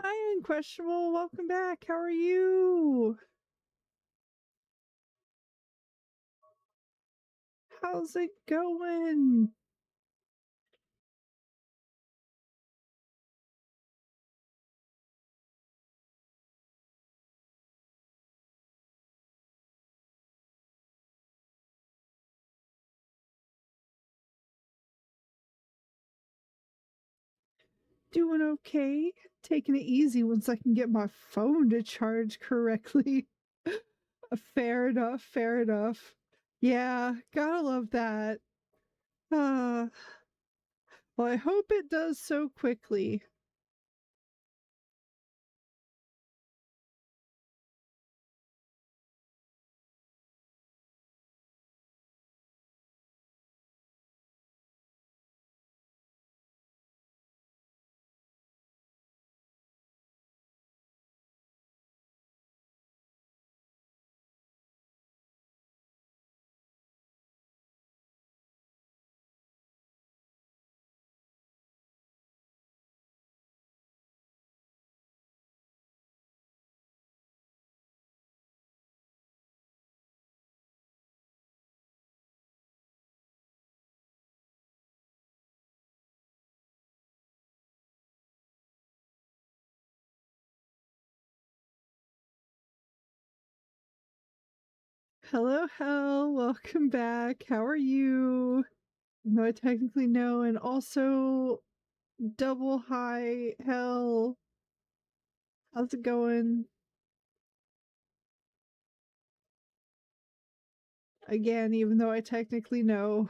Hi, Unquestionable. Welcome back. How are you? How's it going? Doing okay. Taking it easy once I can get my phone to charge correctly. Fair enough. Fair enough. Yeah, gotta love that. Uh, well, I hope it does so quickly. Hello, Hell. Welcome back. How are you? No, I technically know, and also double hi, Hell. How's it going? Again, even though I technically know.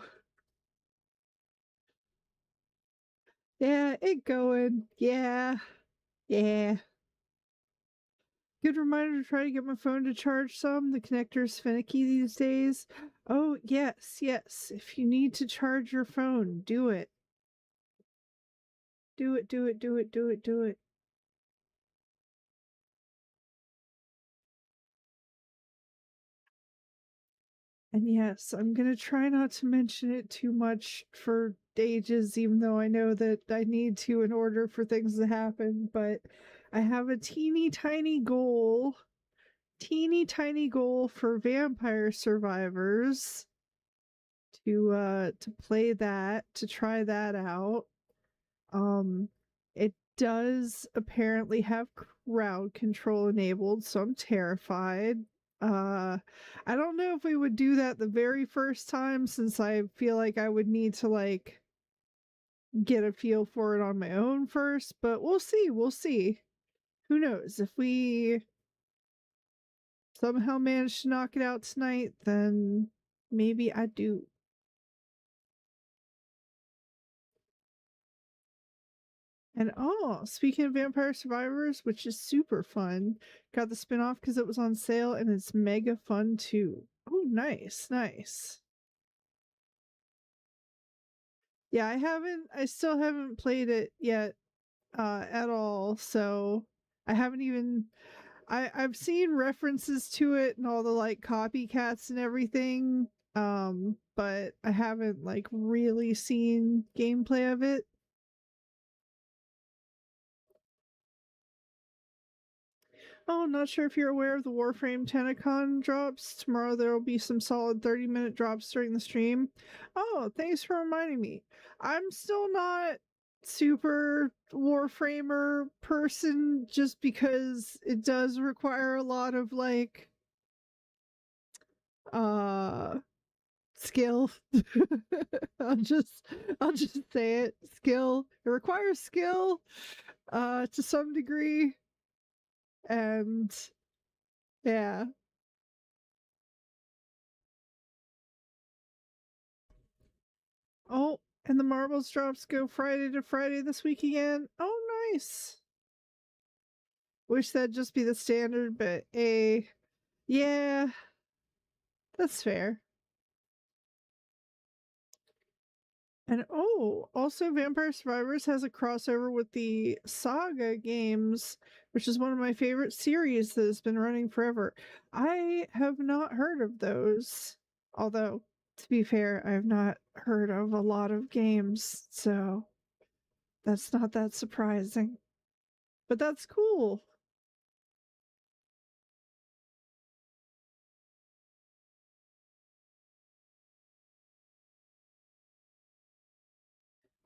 Yeah, it going. Yeah. Yeah. Good reminder to try to get my phone to charge some. The connector's finicky these days. Oh, yes, yes. If you need to charge your phone, do it. Do it, do it, do it, do it, do it. And yes, I'm going to try not to mention it too much for ages, even though I know that I need to in order for things to happen. But I have a teeny tiny goal for Vampire Survivors to play that, to try that out. Um it does apparently have crowd control enabled, so I'm terrified. Uh I don't know if we would do that the very first time, since I feel like I would need to like get a feel for it on my own first, but we'll see, we'll see. Who knows? If we somehow manage to knock it out tonight, then maybe I do. And oh, speaking of Vampire Survivors, which is super fun, got the spinoff because it was on sale and it's mega fun too. Oh, nice, nice. Yeah, I still haven't played it yet at all, so I haven't even I've seen references to it and all the like copycats and everything, but I haven't like really seen gameplay of it. Oh, not sure if you're aware of the Warframe Tenacon drops. Tomorrow there will be some solid 30-minute drops during the stream. Oh, thanks for reminding me. I'm still not super Warframer person, just because it does require a lot of like uh skill. I'll just I'll just say it. Skill. It requires skill to some degree, and yeah. Oh, and the marbles drops go Friday to Friday this week again. Oh, nice. Wish that'd just be the standard, but yeah, that's fair. And oh, also Vampire Survivors has a crossover with the Saga games, which is one of my favorite series that has been running forever. I have not heard of those. Although, to be fair, I have not heard of a lot of games, so that's not that surprising. But that's cool.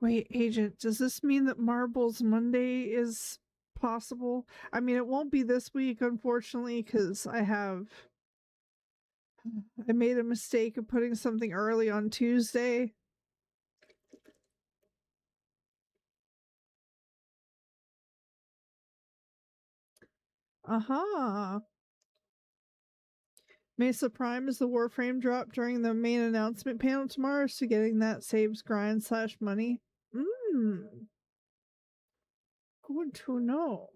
Wait, Agent, does this mean that Marbles Monday is possible? I mean, it won't be this week, unfortunately, because I made a mistake of putting something early on Tuesday. Aha. Mesa Prime is the Warframe drop during the main announcement panel tomorrow, so getting that saves grind / money. Mmm. Good to know.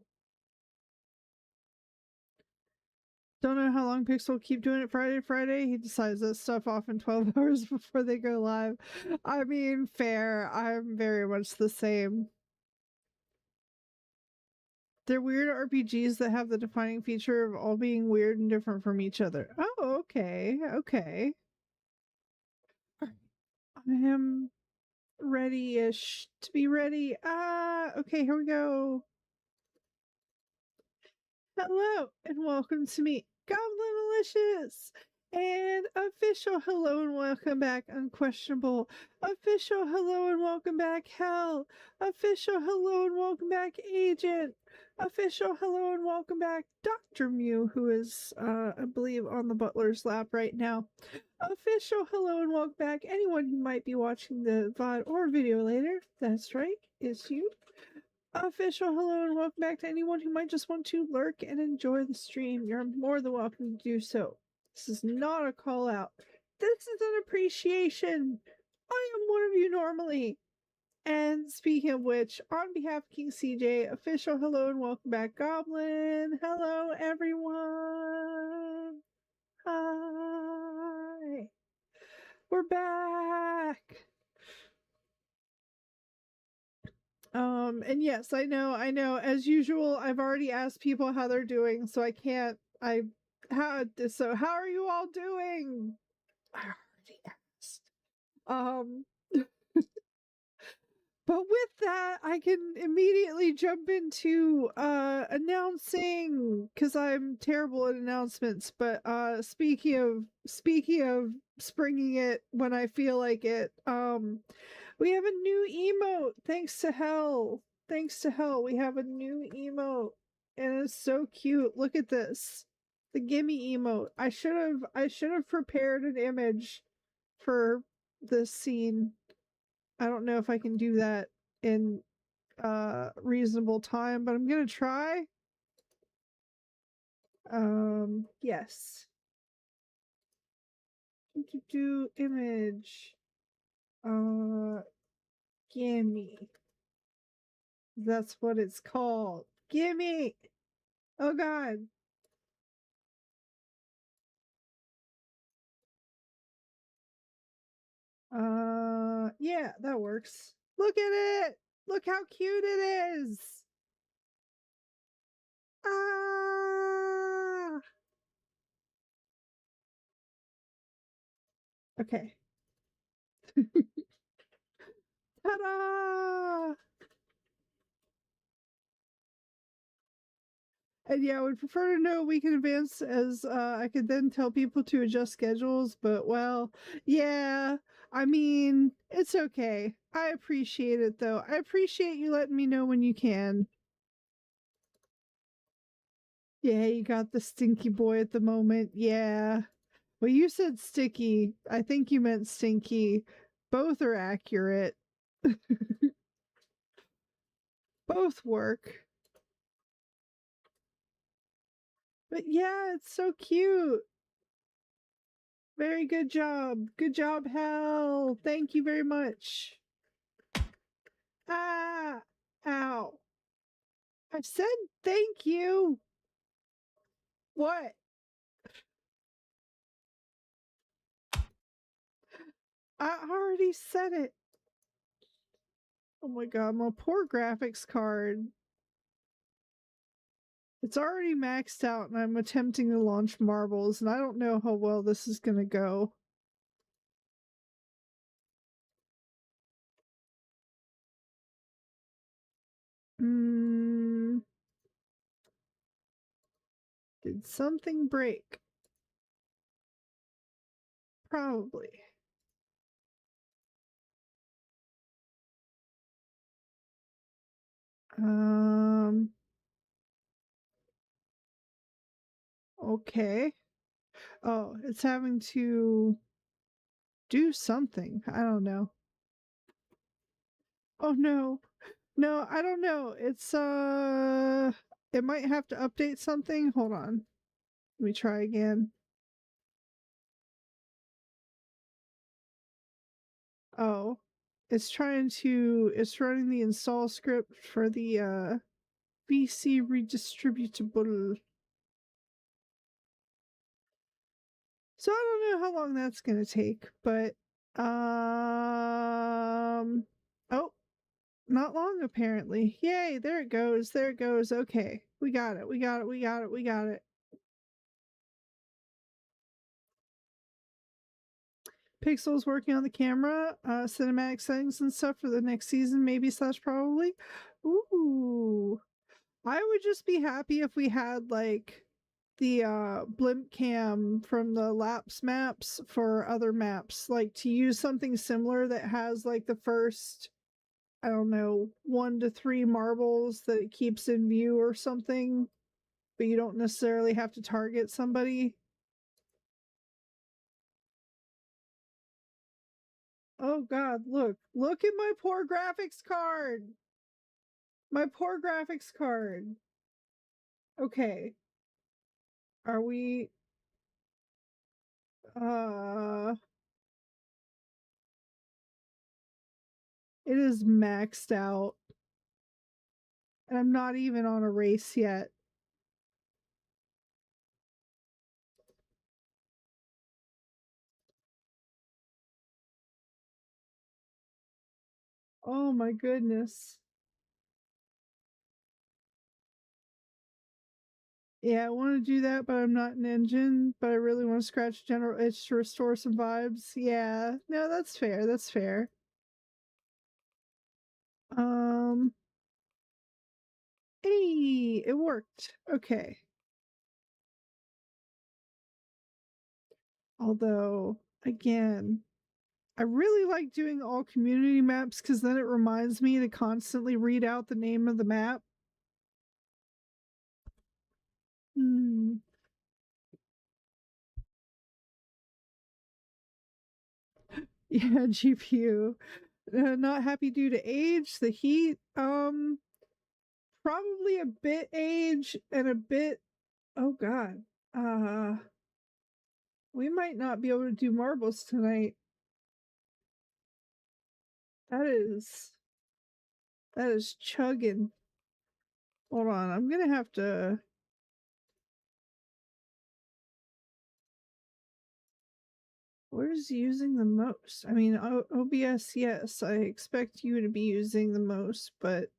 Don't know how long Pixel will keep doing it Friday to Friday. He decides that stuff off in 12 hours before they go live. I mean, fair. I'm very much the same. They're weird RPGs that have the defining feature of all being weird and different from each other. Oh, okay. Okay. I am ready-ish to be ready. Okay, here we go. Hello and welcome to me, Goblinalicious, and official hello and welcome back, Unquestionable. Official hello and welcome back, Hell. Official hello and welcome back, Agent. Official hello and welcome back, Dr. Mew, who is, I believe, on the butler's lap right now. Official hello and welcome back, anyone who might be watching the VOD or video later. That's right, it's you. Official hello and welcome back to anyone who might just want to lurk and enjoy the stream. You're more than welcome to do so. This is not a call out. This is an appreciation. I am one of you normally. And speaking of which, on behalf of King CJ, official hello and welcome back, Goblin. Hello, everyone. Hi. We're back. And yes, I know. As usual, I've already asked people how they're doing, so I can't. So how are you all doing? I already asked. Um, but with that, I can immediately jump into announcing because I'm terrible at announcements. But speaking of springing it when I feel like it, we have a new emote. Thanks to hell. Thanks to hell, we have a new emote. And it's so cute. Look at this. The gimme emote. I should have prepared an image for this scene. I don't know if I can do that in reasonable time, but I'm gonna try. Yes. Do image. Gimme. That's what it's called. Gimme. Oh god. Yeah, that works. Look at it. Look how cute it is. Ah. Okay. Ta-da! And yeah, I would prefer to know a week in advance as I could then tell people to adjust schedules, but well, yeah, I mean, it's okay. I appreciate it though. I appreciate you letting me know when you can. Yeah, you got the stinky boy at the moment. Yeah. Well, you said sticky. I think you meant stinky. Both are accurate. Both work. But yeah, it's so cute. Very good job. Good job, Hal. Thank you very much. Ah, ow. I said thank you. What? I already said it. Oh my god, my poor graphics card. It's already maxed out and I'm attempting to launch Marbles and I don't know how well this is gonna go. Hmm. Did something break? Probably. Okay. Oh, it's having to do something. I don't know. Oh no. No, I don't know. It's it might have to update something. Hold on. Let me try again. Oh. It's running the install script for the VC redistributable. So I don't know how long that's going to take, but oh, not long apparently. Yay, there it goes. There it goes. Okay. We got it. We got it. We got it. We got it. Pixel's working on the camera, cinematic settings and stuff for the next season, maybe slash probably. Ooh. I would just be happy if we had like the blimp cam from the lapse maps for other maps, like to use something similar that has like the first, I don't know, 1 to 3 marbles that it keeps in view or something, but you don't necessarily have to target somebody. Oh god, look at my poor graphics card. My poor graphics card. Okay. Are we uh it is maxed out and I'm not even on a race yet. Oh my goodness. Yeah, I want to do that, but I'm not an engine, but I really want to scratch general itch to restore some vibes. Yeah. No, that's fair. That's fair. Um Hey, it worked. Okay. Although, again, I really like doing all community maps because then it reminds me to constantly read out the name of the map. Hmm. Yeah, GPU. Not happy due to age, the heat. Probably a bit age and a bit. Oh God. Uh, we might not be able to do marbles tonight. That is chugging. Hold on, I'm gonna have to. Where's using the most? I mean, OBS, yes, I expect you to be using the most, but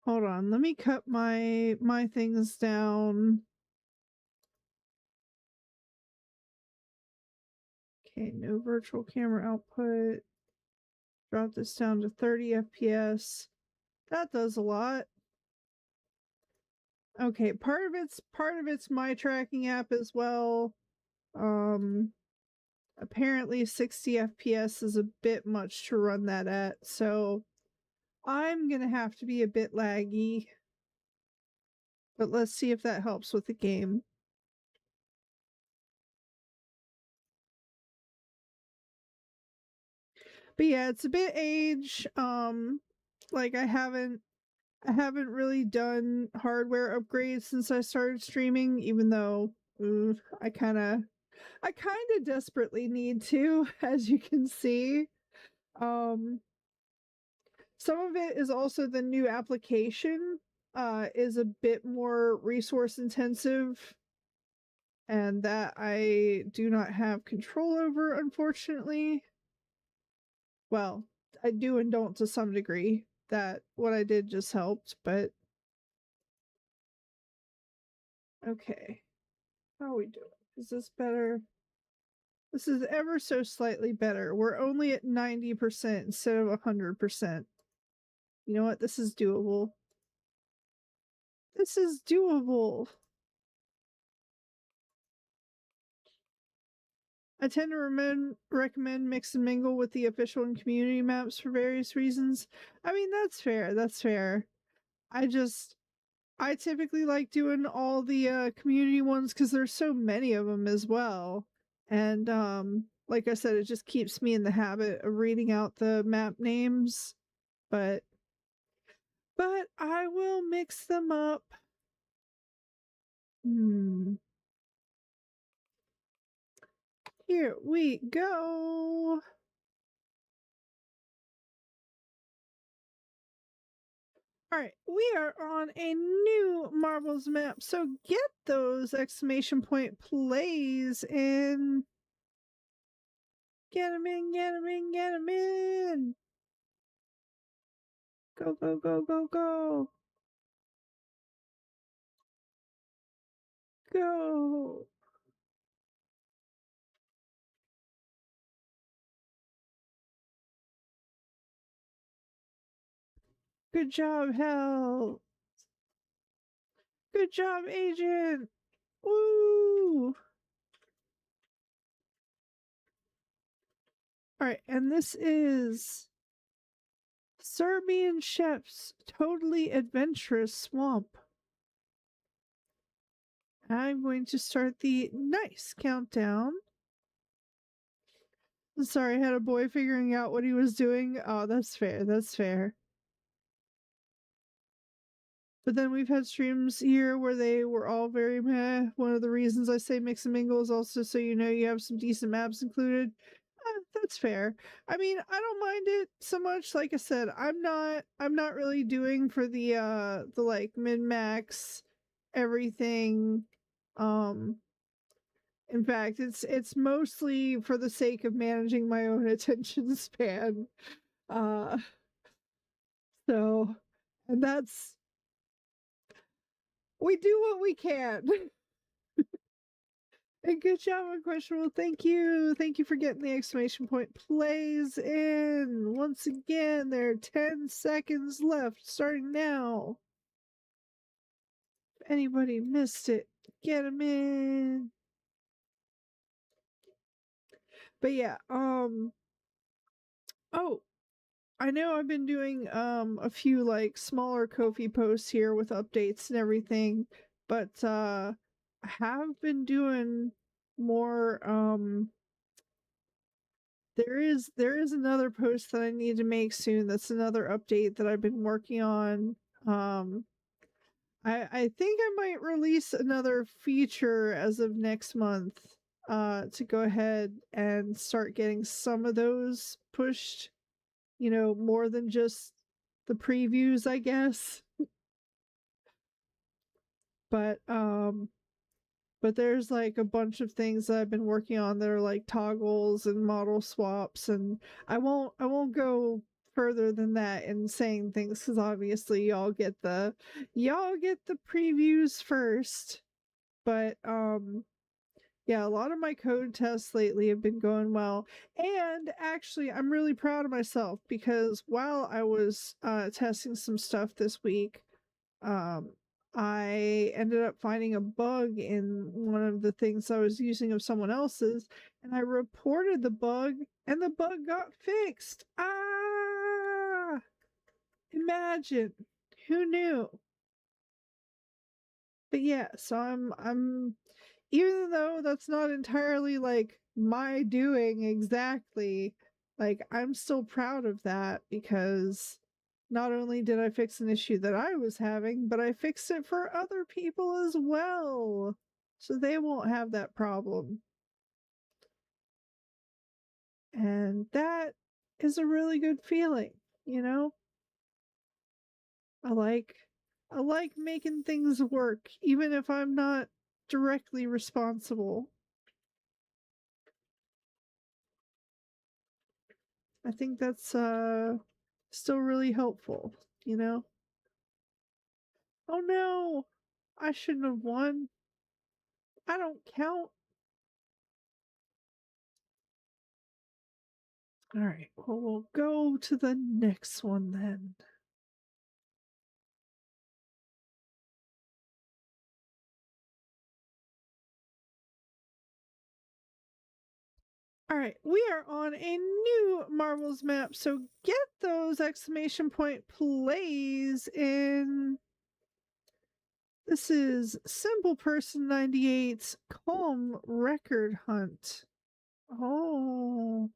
hold on, let me cut my things down. Okay, no virtual camera output. Drop this down to 30 FPS. That does a lot. Okay, part of it's my tracking app as well. Um Apparently 60 FPS is a bit much to run that at, so I'm going to have to be a bit laggy. But let's see if that helps with the game. But yeah, it's a bit age. Like I haven't really done hardware upgrades since I started streaming, even though I kind of desperately need to, as you can see. Um some of it is also the new application is a bit more resource intensive, and that I do not have control over, unfortunately. Well, I do and don't to some degree. That what I did just helped, but okay. How are we doing? Is this better? This is ever so slightly better. We're only at 90% instead of 100%. You know what? This is doable. This is doable. I tend to recommend mix and mingle with the official and community maps for various reasons. I mean, that's fair. That's fair. I just, I typically like doing all the community ones because there's so many of them as well. And like I said, it just keeps me in the habit of reading out the map names. But I will mix them up. Hmm. Here we go. All right, we are on a new Marbles map, so get those exclamation point plays in. Get them in, get them in, get them in. Go, go, go, go, go. Go. Good job, Hell. Good job, Agent. Woo. All right, and this is Serbian Chef's Totally Adventurous Swamp. I'm going to start the nice countdown. Sorry, I had a boy figuring out what he was doing. Oh, that's fair. That's fair. But then we've had streams here where they were all very meh. One of the reasons I say mix and mingle is also so you know you have some decent maps included. That's fair. I mean, I don't mind it so much. Like I said, I'm not really doing for the like min max everything. Um in fact, it's mostly for the sake of managing my own attention span. Uh so and that's we do what we can. And good job, Unquestionable. Thank you. Thank you for getting the exclamation point plays in. Once again, there are 10 seconds left, starting now. If anybody missed it, get them in. But yeah, oh, I know I've been doing a few like smaller Ko-fi posts here with updates and everything, but I have been doing more there is another post that I need to make soon. That's another update that I've been working on. Um I think I might release another feature as of next month to go ahead and start getting some of those pushed, more than just the previews, I guess. But there's like a bunch of things that I've been working on that are like toggles and model swaps, and I won't go further than that in saying things because obviously y'all get the previews first. But yeah, a lot of my code tests lately have been going well, and actually I'm really proud of myself because while I was testing some stuff this week, um, I ended up finding a bug in one of the things I was using of someone else's, and I reported the bug, and the bug got fixed. Ah! Imagine. Who knew? But yeah, so I'm even though that's not entirely like my doing exactly, like I'm still proud of that because not only did I fix an issue that I was having, but I fixed it for other people as well. So they won't have that problem. And that is a really good feeling, you know? I like I like making things work even if I'm not directly responsible. I think that's still really helpful, you know? Oh no! I shouldn't have won. I don't count. All right. Well, we'll go to the next one then. All right, we are on a new Marvel's map, so get those exclamation point plays in. This is Simple Person 98's Calm Record Hunt. Oh,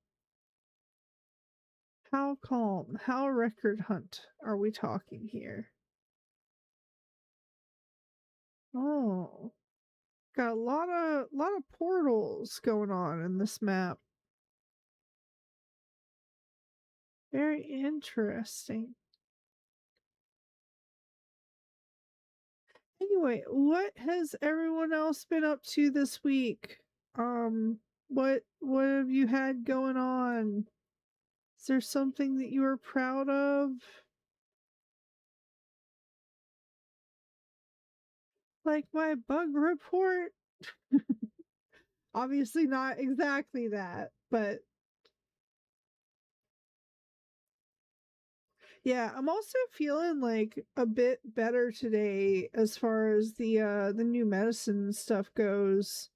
how calm, how record hunt are we talking here? Oh, got a lot of portals going on in this map. Very interesting. Anyway, what has everyone else been up to this week? What have you had going on? Is there something that you are proud of? Like my bug report? Obviously not exactly that, but yeah, I'm also feeling like a bit better today as far as the new medicine stuff goes.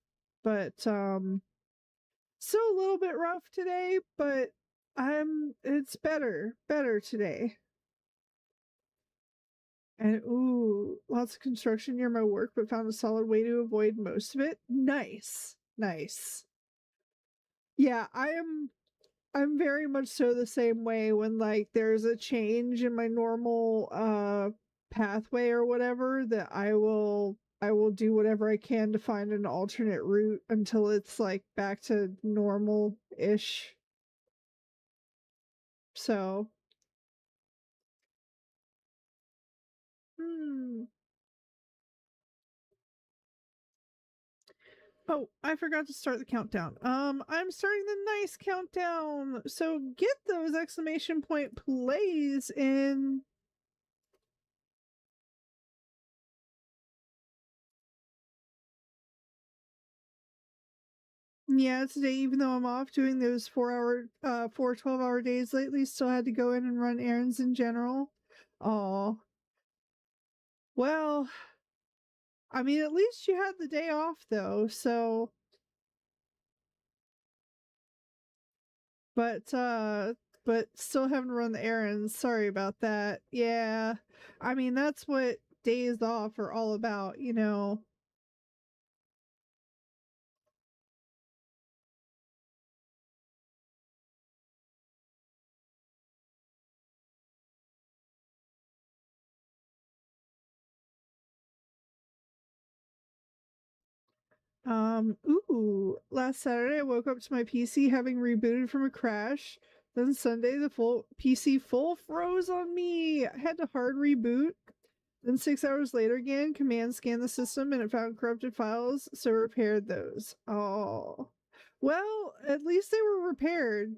But still a little bit rough today, but it's better today. And ooh, lots of construction near my work, but found a solid way to avoid most of it. Nice. Nice. Yeah, I'm very much so the same way when like there's a change in my normal pathway or whatever that I will do whatever I can to find an alternate route until it's like back to normal ish. So, hmm. Oh, I forgot to start the countdown. I'm starting the nice countdown. So get those exclamation point plays in. Yeah, today, even though I'm off doing those 12-hour days lately, still had to go in and run errands in general. Oh, well, I mean, at least you had the day off though, so, but, but still having to run the errands. Sorry about that. Yeah. I mean, that's what days off are all about, you know. Last Saturday I woke up to my PC having rebooted from a crash. Then Sunday the full PC full froze on me. I had to hard reboot. Then 6 hours later again, command scanned the system and it found corrupted files, so repaired those. Oh. Well, at least they were repaired.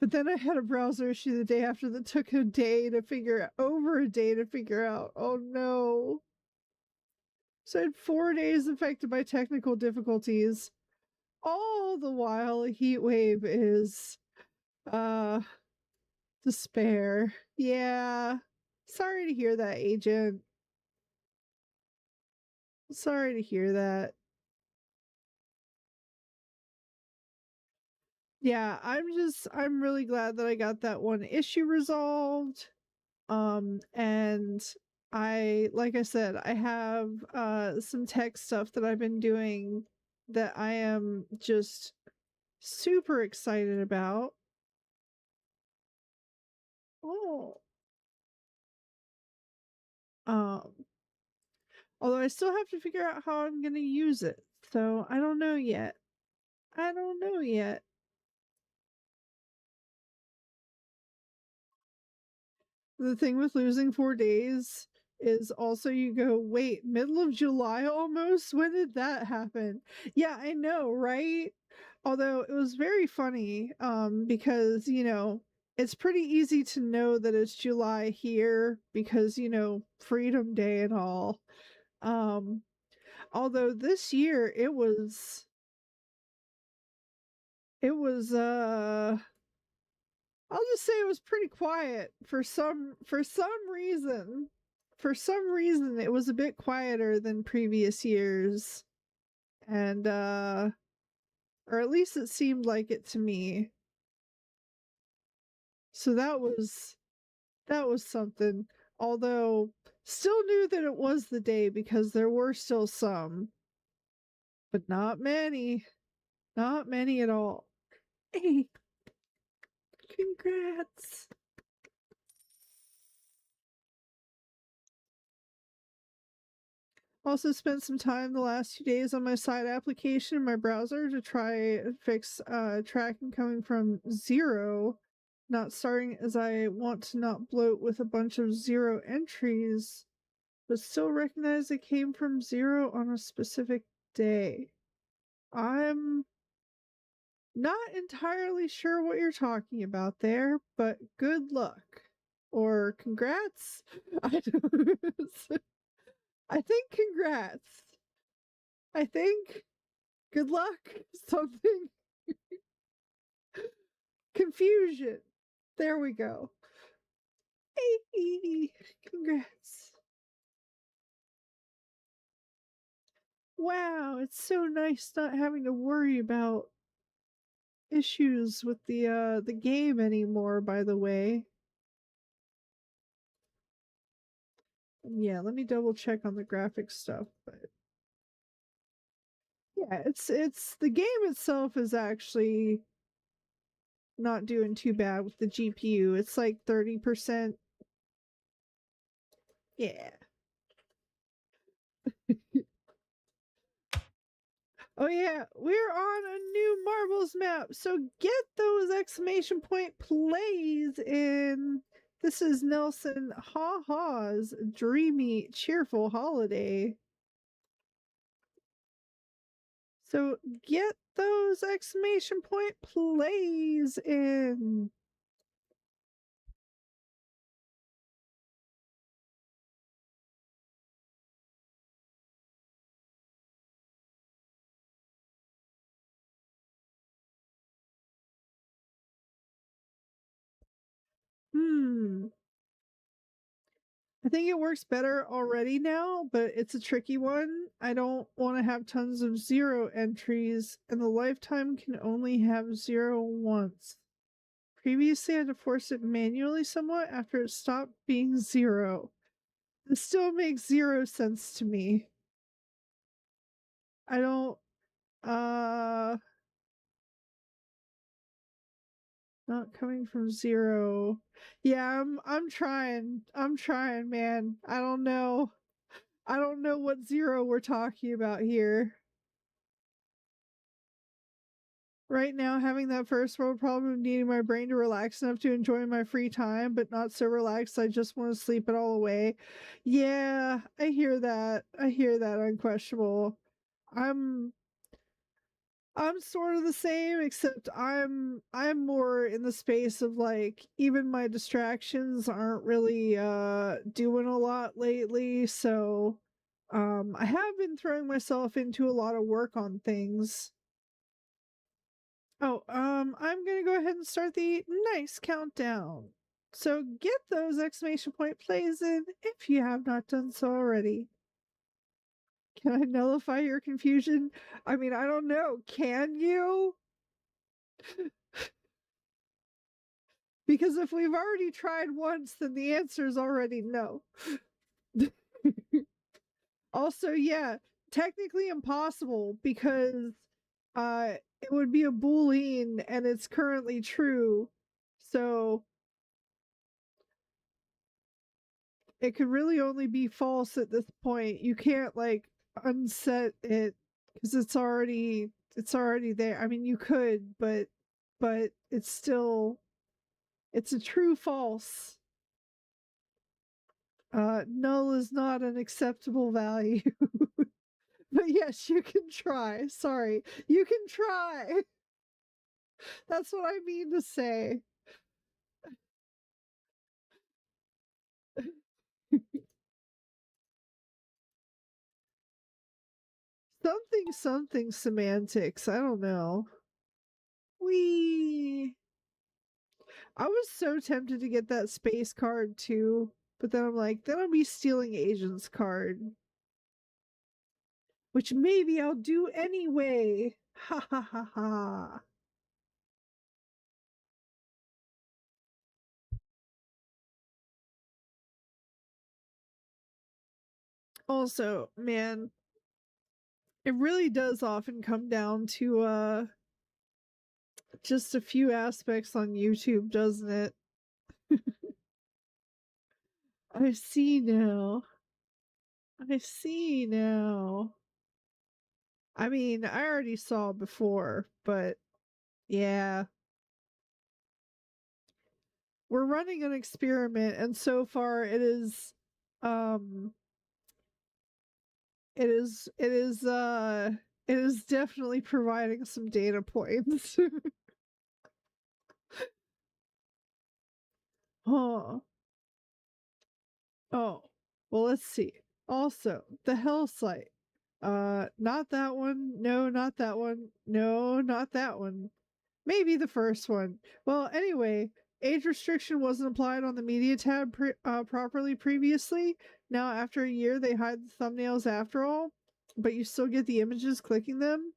But then I had a browser issue the day after that took a day to figure out, over a day to figure out. Oh no. So I had 4 days affected by technical difficulties. All the while a heat wave is uh despair. Yeah. Sorry to hear that, agent. Sorry to hear that. Yeah, I'm really glad that I got that one issue resolved. And I like I said, I have some tech stuff that I've been doing that I am just super excited about. Oh. Um Although I still have to figure out how I'm going to use it. So I don't know yet. I don't know yet. The thing with losing 4 days is also you go, wait, middle of July almost? When did that happen? Yeah, I know, right? Although it was very funny, because, you know, it's pretty easy to know that it's July here because, you know, Freedom Day and all. Um, Although this year It was I'll just say it was pretty quiet for some reason. For some reason it was a bit quieter than previous years. And or at least it seemed like it to me. So that was something. Although still knew that it was the day because there were still some, but not many. Not many at all. Hey, congrats. Also spent some time the last 2 days on my side application in my browser to try and fix tracking coming from 0, not starting as I want to not bloat with a bunch of 0 entries, but still recognize it came from 0 on a specific day. I'm not entirely sure what you're talking about there, but good luck. Or congrats. I think congrats. I think good luck. Something. Confusion. There we go. Hey, congrats. Wow, it's so nice not having to worry about issues with the game anymore, by the way. Yeah, let me double check on the graphics stuff, but yeah, it's the game itself is actually not doing too bad with the GPU. It's like 30%. Yeah. Oh yeah, we're on a new marbles map. So get those exclamation point plays in. This is Nelson Ha Ha's dreamy, cheerful holiday. So get those exclamation point plays in. I think it works better already now, but it's a tricky one. I don't want to have tons of 0 entries, and the lifetime can only have 0 once. Previously, I had to force it manually somewhat after it stopped being 0. This still makes 0 sense to me. I don't, not coming from 0. Yeah, I'm trying. I'm trying, man. I don't know. I don't know what 0 we're talking about here. Right now, having that first world problem of needing my brain to relax enough to enjoy my free time, but not so relaxed I just want to sleep it all away. Yeah, I hear that. I hear that, unquestionable. I'm I'm sort of the same, except I'm more in the space of like even my distractions aren't really doing a lot lately, so I have been throwing myself into a lot of work on things. Oh, I'm gonna go ahead and start the nice countdown. So get those exclamation point plays in if you have not done so already. Can I nullify your confusion? I mean, I don't know. Can you? Because if we've already tried once, then the answer is already no. Also, yeah, technically impossible because it would be a boolean and it's currently true. So it could really only be false at this point. You can't like unset it because it's already there. I mean, you could, but it's still it's a true false. Null is not an acceptable value. But yes, you can try. Sorry. You can try. That's what I mean to say. Something semantics. I don't know. me. I was so tempted to get that space card too, but then I'm like, then I'll be stealing Agent's card. Which maybe I'll do anyway. Ha ha ha ha. Also, man, it really does often come down to just a few aspects on YouTube, doesn't it? I see now. I see now. I mean, I already saw before, but yeah. We're running an experiment, and so far um it is definitely providing some data points. Huh. Oh, well, let's see. Also, the hell site. Not that one. No, not that one. No, not that one. Maybe the first one. Well, anyway, age restriction wasn't applied on the media tab properly previously. Now, after a year, they hide the thumbnails after all, but you still get the images clicking them.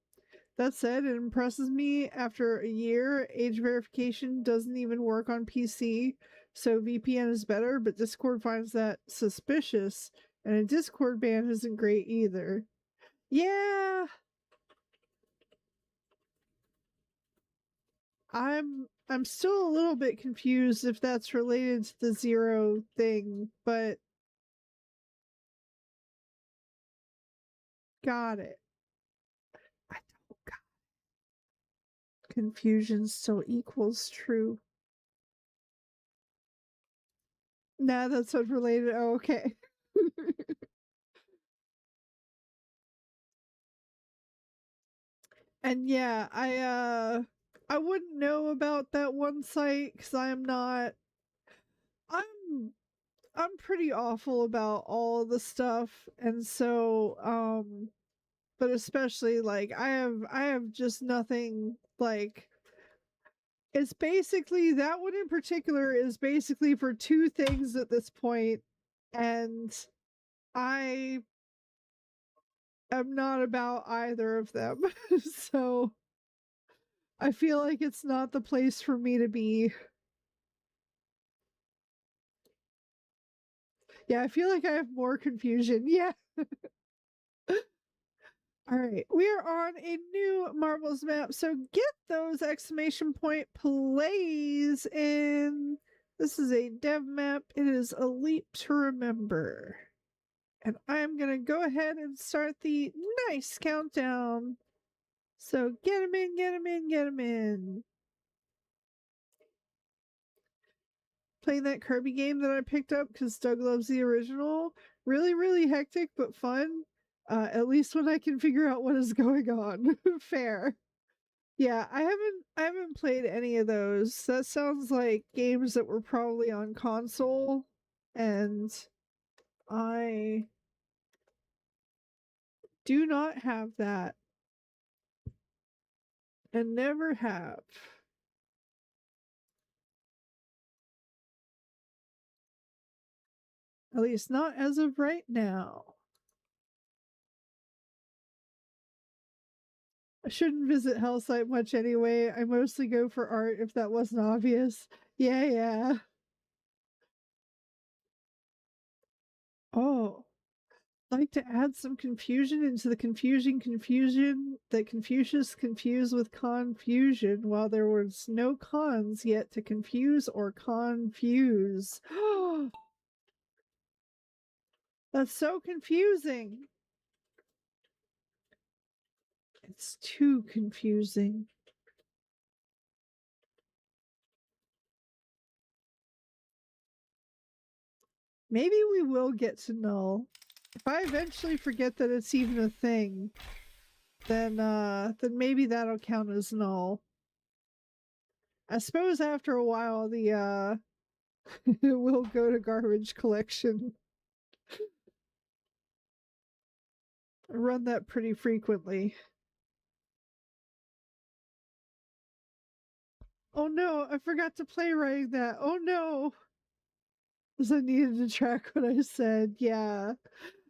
That said, it impresses me after a year, age verification doesn't even work on PC, so VPN is better, but Discord finds that suspicious, and a Discord ban isn't great either. Yeah, I'm still a little bit confused if that's related to the zero thing, but got it. I don't got confusion still equals true. Nah, that's unrelated. Oh, okay. And yeah, I wouldn't know about that one site because I'm I'm pretty awful about all the stuff, and so but especially like I have just nothing like it's basically that one in particular is basically for two things at this point, and I am not about either of them. So I feel like it's not the place for me to be. Yeah, I feel like I have more confusion. Yeah. All right, we are on a new marbles map, so get those exclamation point plays in. This is a dev map. It is a leap to remember. And I'm going to go ahead and start the nice countdown. So get them in, get them in, get them in. Playing that Kirby game that I picked up because Doug loves the original. Really, really hectic, but fun. At least when I can figure out what is going on. Fair. Yeah, I haven't played any of those. That sounds like games that were probably on console, and I do not have that and never have. At least not as of right now. I shouldn't visit Hellsite much anyway. I mostly go for art if that wasn't obvious. Yeah, yeah. Oh, like to add some confusion into the confusion that Confucius confused with confusion while there was no cons yet to confuse or confuse. That's so confusing. It's too confusing. Maybe we will get to null. If I eventually forget that it's even a thing, then maybe that'll count as null. I suppose after a while the it will go to garbage collection. I run that pretty frequently. Oh no, I forgot to play writing that. Oh no. Because I needed to track what I said. Yeah.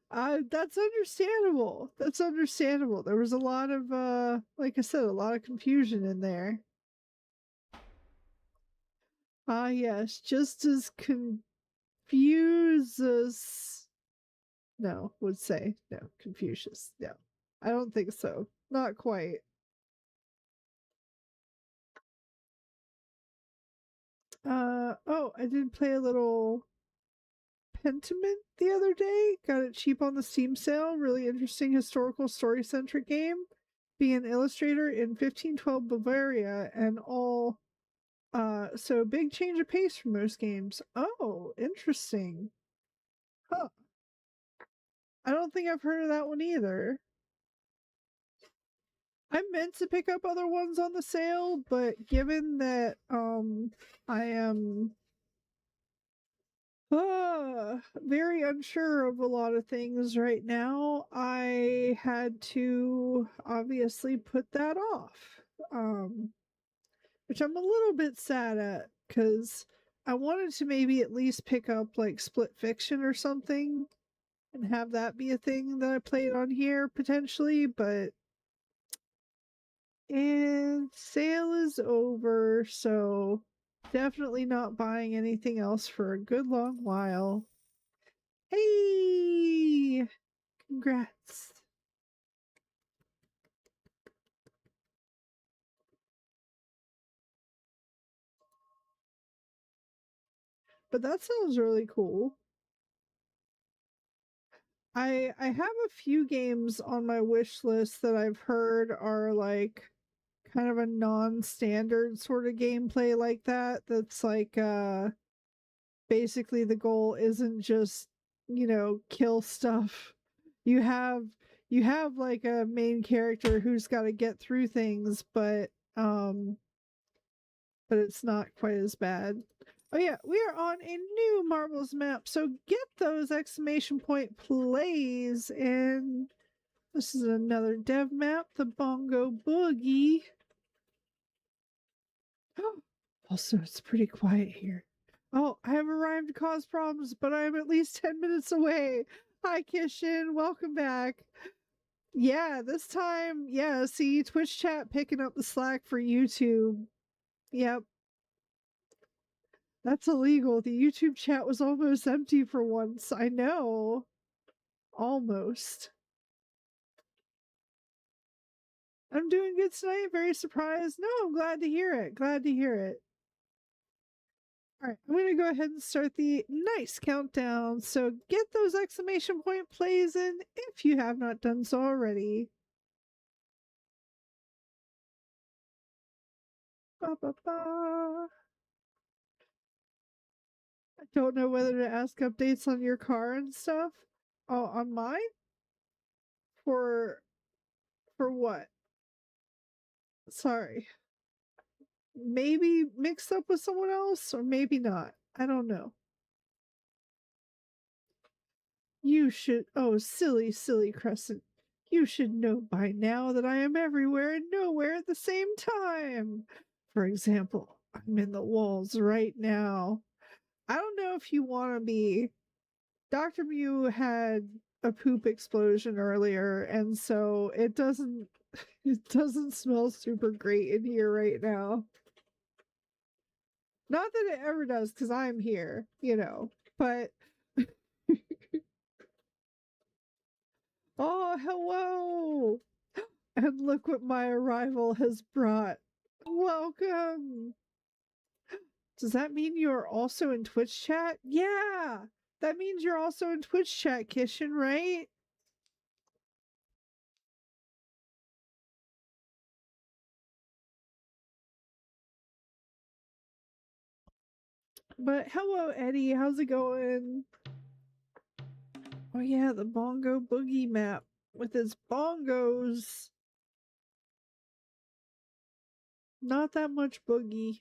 That's understandable. That's understandable. There was a lot of like I said, a lot of confusion in there. Ah yes, just as confuses no, would say. No, Confucius. No. I don't think so. Not quite. Oh, I did play a little Pentiment the other day. Got it cheap on the Steam sale. Really interesting historical story centric game. Being an illustrator in 1512 Bavaria and all. So big change of pace for most games. Oh, interesting. Huh. I don't think I've heard of that one either. I meant to pick up other ones on the sale, but given that I am very unsure of a lot of things right now, I had to obviously put that off. Um which I'm a little bit sad at cuz I wanted to maybe at least pick up like Split Fiction or something and have that be a thing that I played on here potentially, but and sale is over, so definitely not buying anything else for a good long while. Hey, congrats. But that sounds really cool. I have a few games on my wish list that I've heard are like kind of a non-standard sort of gameplay like that. That's like basically the goal isn't just, kill stuff. You have you have like a main character who's got to get through things, but it's not quite as bad. Oh yeah, we are on a new marbles map, so get those exclamation point plays. And this is another dev map, the Bongo Boogie. Also, it's pretty quiet here. Oh, I have arrived to cause problems, but I am at least 10 minutes away. Hi, Kishin. Welcome back. Yeah, this time, yeah, see, Twitch chat picking up the slack for YouTube. Yep, that's illegal. The YouTube chat was almost empty for once. I know. Almost. I'm doing good tonight. Very surprised. No, I'm glad to hear it. Glad to hear it. All right, I'm going to go ahead and start the nice countdown. So get those exclamation point plays in if you have not done so already. Ba, ba, ba. I don't know whether to ask updates on your car and stuff. Oh, on mine? For what? Sorry. Maybe mixed up with someone else or maybe not. I don't know. You should, oh, silly, silly Crescent. You should know by now that I am everywhere and nowhere at the same time. For example, I'm in the walls right now. I don't know if you want to be. Dr. Mew had a poop explosion earlier, and so it doesn't it doesn't smell super great in here right now. Not that it ever does, because I'm here, but oh, hello! And look what my arrival has brought. Welcome! Does that mean you're also in Twitch chat? Yeah! That means you're also in Twitch chat, Kishin, right? But hello, Eddie. How's it going? Oh, yeah, the Bongo Boogie map with its bongos. Not that much boogie.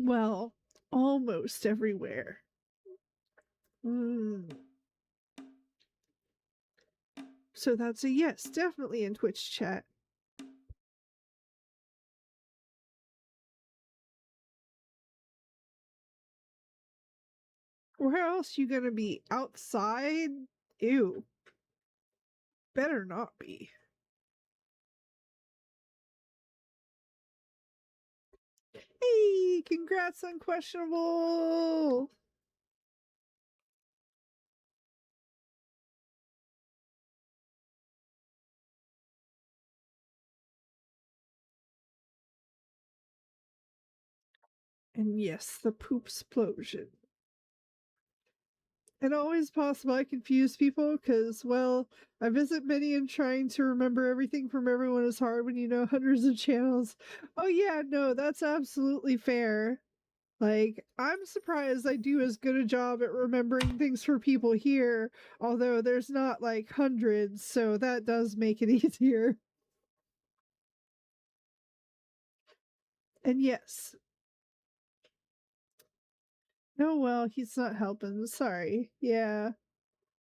Well, almost everywhere. Mm. So that's a yes, definitely in Twitch chat. Where else you gonna be? Outside? Ew. Better not be. Hey, congrats on questionable. And yes, the poop explosion. And always possible I confuse people because, well, I visit many and trying to remember everything from everyone is hard when you know hundreds of channels. Oh, yeah, no, that's absolutely fair. Like, I'm surprised I do as good a job at remembering things for people here, although there's not like hundreds, so that does make it easier. And yes, no, well, he's not helping. Sorry. Yeah.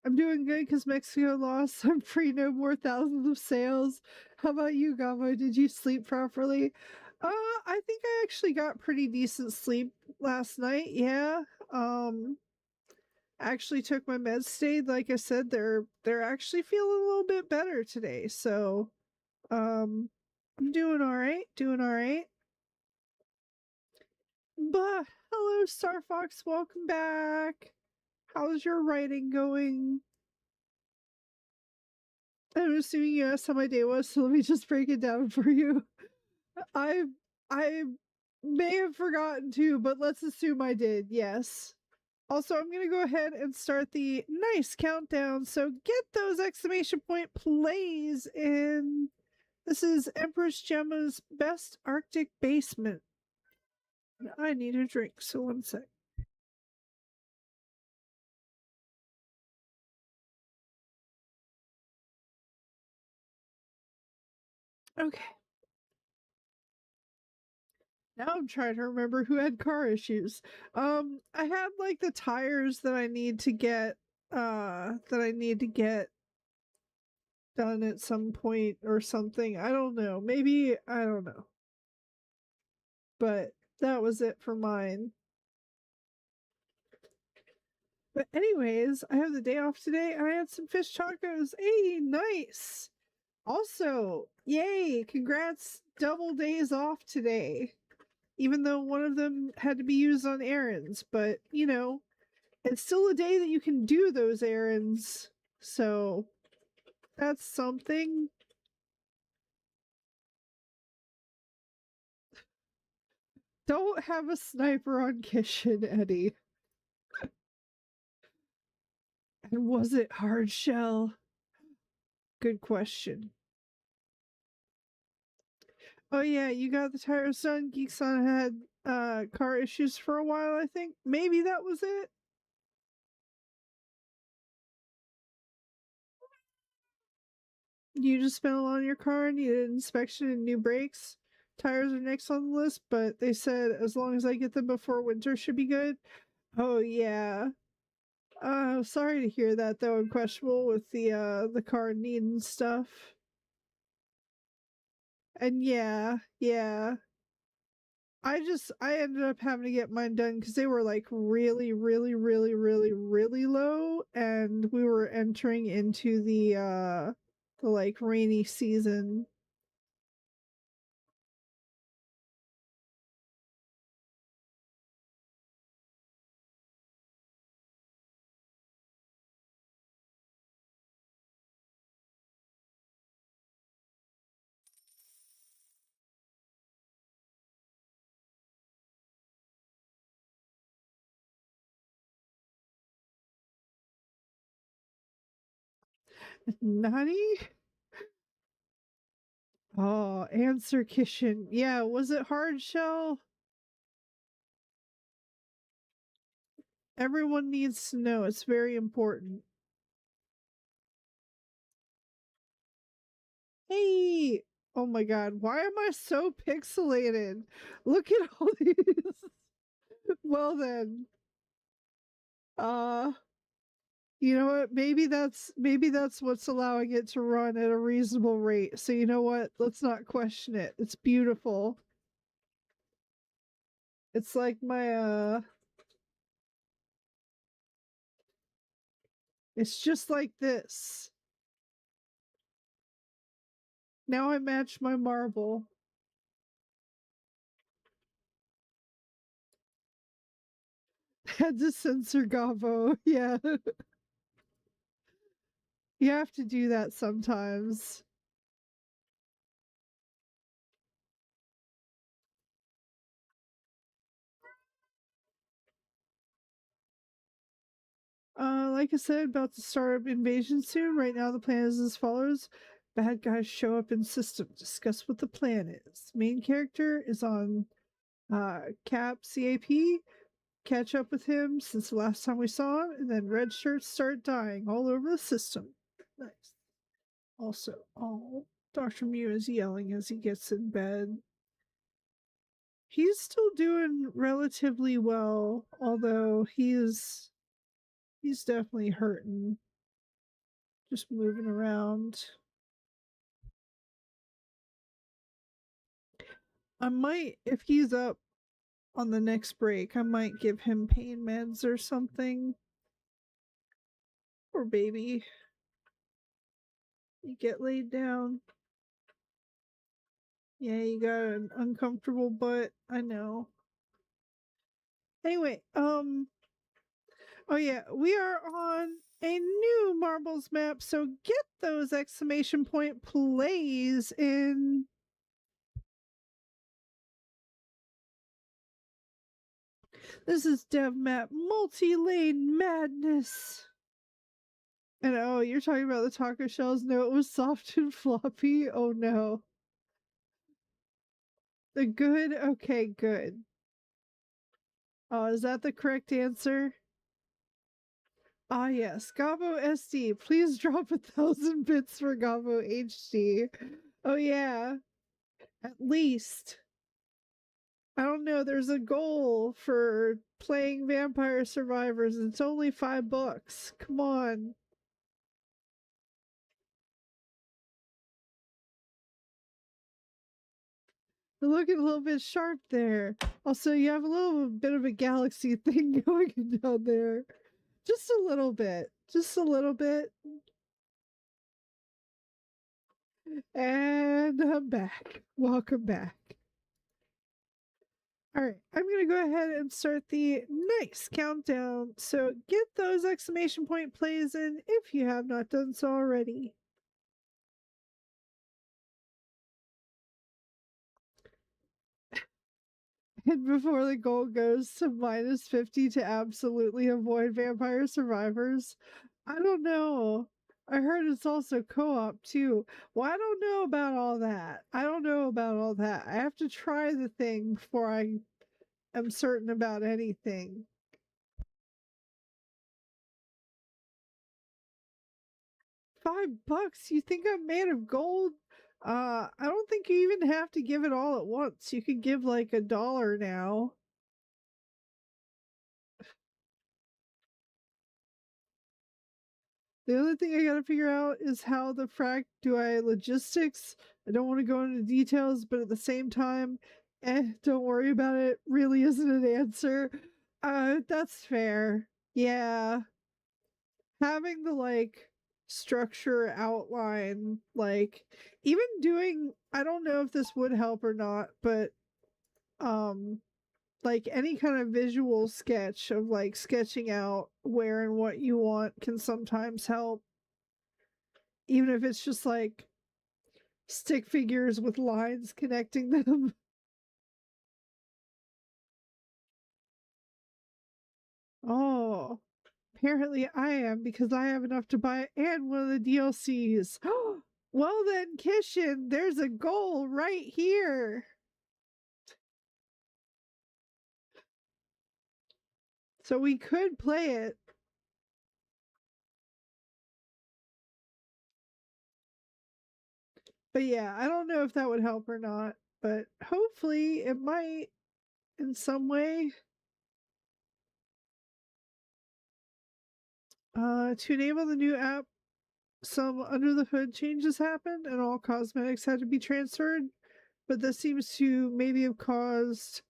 I'm doing good because Mexico lost. I'm free, no more thousands of sales. How about you, Gobo? Did you sleep properly? I think I actually got pretty decent sleep last night. Yeah. Actually took my meds today. Like I said, they're actually feeling a little bit better today. So, I'm doing all right. Doing all right. But hello, Star Fox. Welcome back. How's your writing going? I'm assuming you asked how my day was, so let me just break it down for you. I I may have forgotten to, but let's assume I did. Yes. Also, I'm going to go ahead and start the nice countdown. So get those exclamation point plays in. This is Empress Gemma's best Arctic basement. I need a drink, so one sec. Okay. Now I'm trying to remember who had car issues. I had like the tires that I need to get done at some point or something. I don't know. Maybe I don't know. But that was it for mine. But anyways, I have the day off today and I had some fish tacos. Hey, nice. Also, yay, congrats, double days off today. Even though one of them had to be used on errands, but you know, it's still a day that you can do those errands. So that's something. Don't have a sniper on Kishin, Eddie. And was it hard shell? Good question. Oh yeah, you got the tires done. Geekson had car issues for a while, I think. Maybe that was it. You just spent a lot on your car and needed inspection and new brakes. Tires are next on the list, but they said as long as I get them before winter should be good. Oh yeah. Sorry to hear that though, and questionable with the car needing stuff. And yeah. I ended up having to get mine done because they were like really low, and we were entering into the like rainy season. Nani? Oh, answer Kishin. Yeah, was it hard shell? Everyone needs to know. It's very important. Hey! Oh my god, why am I so pixelated? Look at all these. Well then, uh you know what? Maybe that's what's allowing it to run at a reasonable rate. So you know what? Let's not question it. It's beautiful. It's like my it's just like this. Now I match my marble. Had to censor Gobbo. Yeah. You have to do that sometimes. Like I said, about to start invasion soon. Right now, the plan is as follows: bad guys show up in system. Discuss what the plan is. Main character is on CAP. Catch up with him since the last time we saw him, and then red shirts start dying all over the system. Nice. Also, oh, Dr. Mew is yelling as he gets in bed. He's still doing relatively well, although he's definitely hurting. Just moving around. I might, if he's up on the next break, I might give him pain meds or something. Poor baby. You get laid down. Yeah, you got an uncomfortable butt. I know. Anyway, oh yeah, we are on a new marbles map, so get those exclamation point plays in. This is dev map multi-lane madness. And oh, you're talking about the taco shells? No, it was soft and floppy. Oh no. The good? Okay, good. Oh, is that the correct answer? Ah, yes. Gobo SD. Please drop 1,000 bits for Gobo HD. Oh, yeah. At least. I don't know. There's a goal for playing Vampire Survivors. It's only $5. Come on. You're looking a little bit sharp there. Also, you have a little bit of a galaxy thing going down there. Just a little bit. Just a little bit. And I'm back. Welcome back. All right, I'm going to go ahead and start the nice countdown. So get those exclamation point plays in if you have not done so already. And before the goal goes to -50 to absolutely avoid vampire survivors, I don't know. I heard it's also co op too. Well, I don't know about all that. I don't know about all that. I have to try the thing before I am certain about anything. $5? You think I'm made of gold? I don't think you even have to give it all at once. You could give like $1 now. The only thing I gotta figure out is how the frack do I logistics. I don't want to go into details, but at the same time, don't worry about it. Really isn't an answer. That's fair. Yeah. Having the like structure outline, like even doing, I don't know if this would help or not, but um like any kind of visual sketch of like sketching out where and what you want can sometimes help, even if it's just like stick figures with lines connecting them. Oh, apparently I am, because I have enough to buy and one of the DLCs. Well then, Kishin, there's a goal right here. So we could play it. But yeah, I don't know if that would help or not, but hopefully it might in some way. To enable the new app, some under the hood changes happened and all cosmetics had to be transferred, but this seems to maybe have caused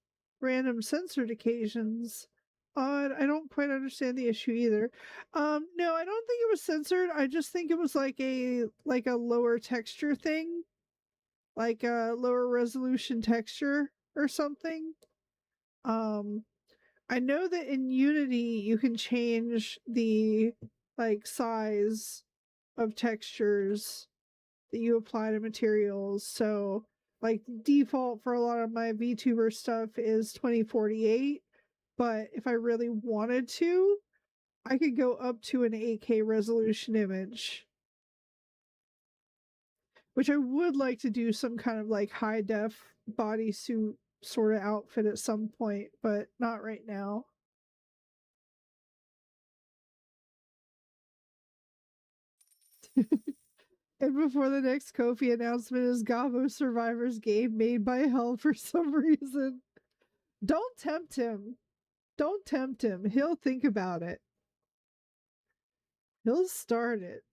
random censored occasions. Odd. I don't quite understand the issue either. No, I don't think it was censored. I just think it was like a lower texture thing, like a lower resolution texture or something. Um, I know that in Unity you can change the like size of textures that you apply to materials. So like default for a lot of my VTuber stuff is 2048, but if I really wanted to, I could go up to an 8K resolution image, which I would like to do some kind of like high def bodysuit sort of outfit at some point, but not right now. And before the next Kofi announcement is Gobo Survivors game made by Hell for some reason. Don't tempt him. Don't tempt him. He'll think about it. He'll start it.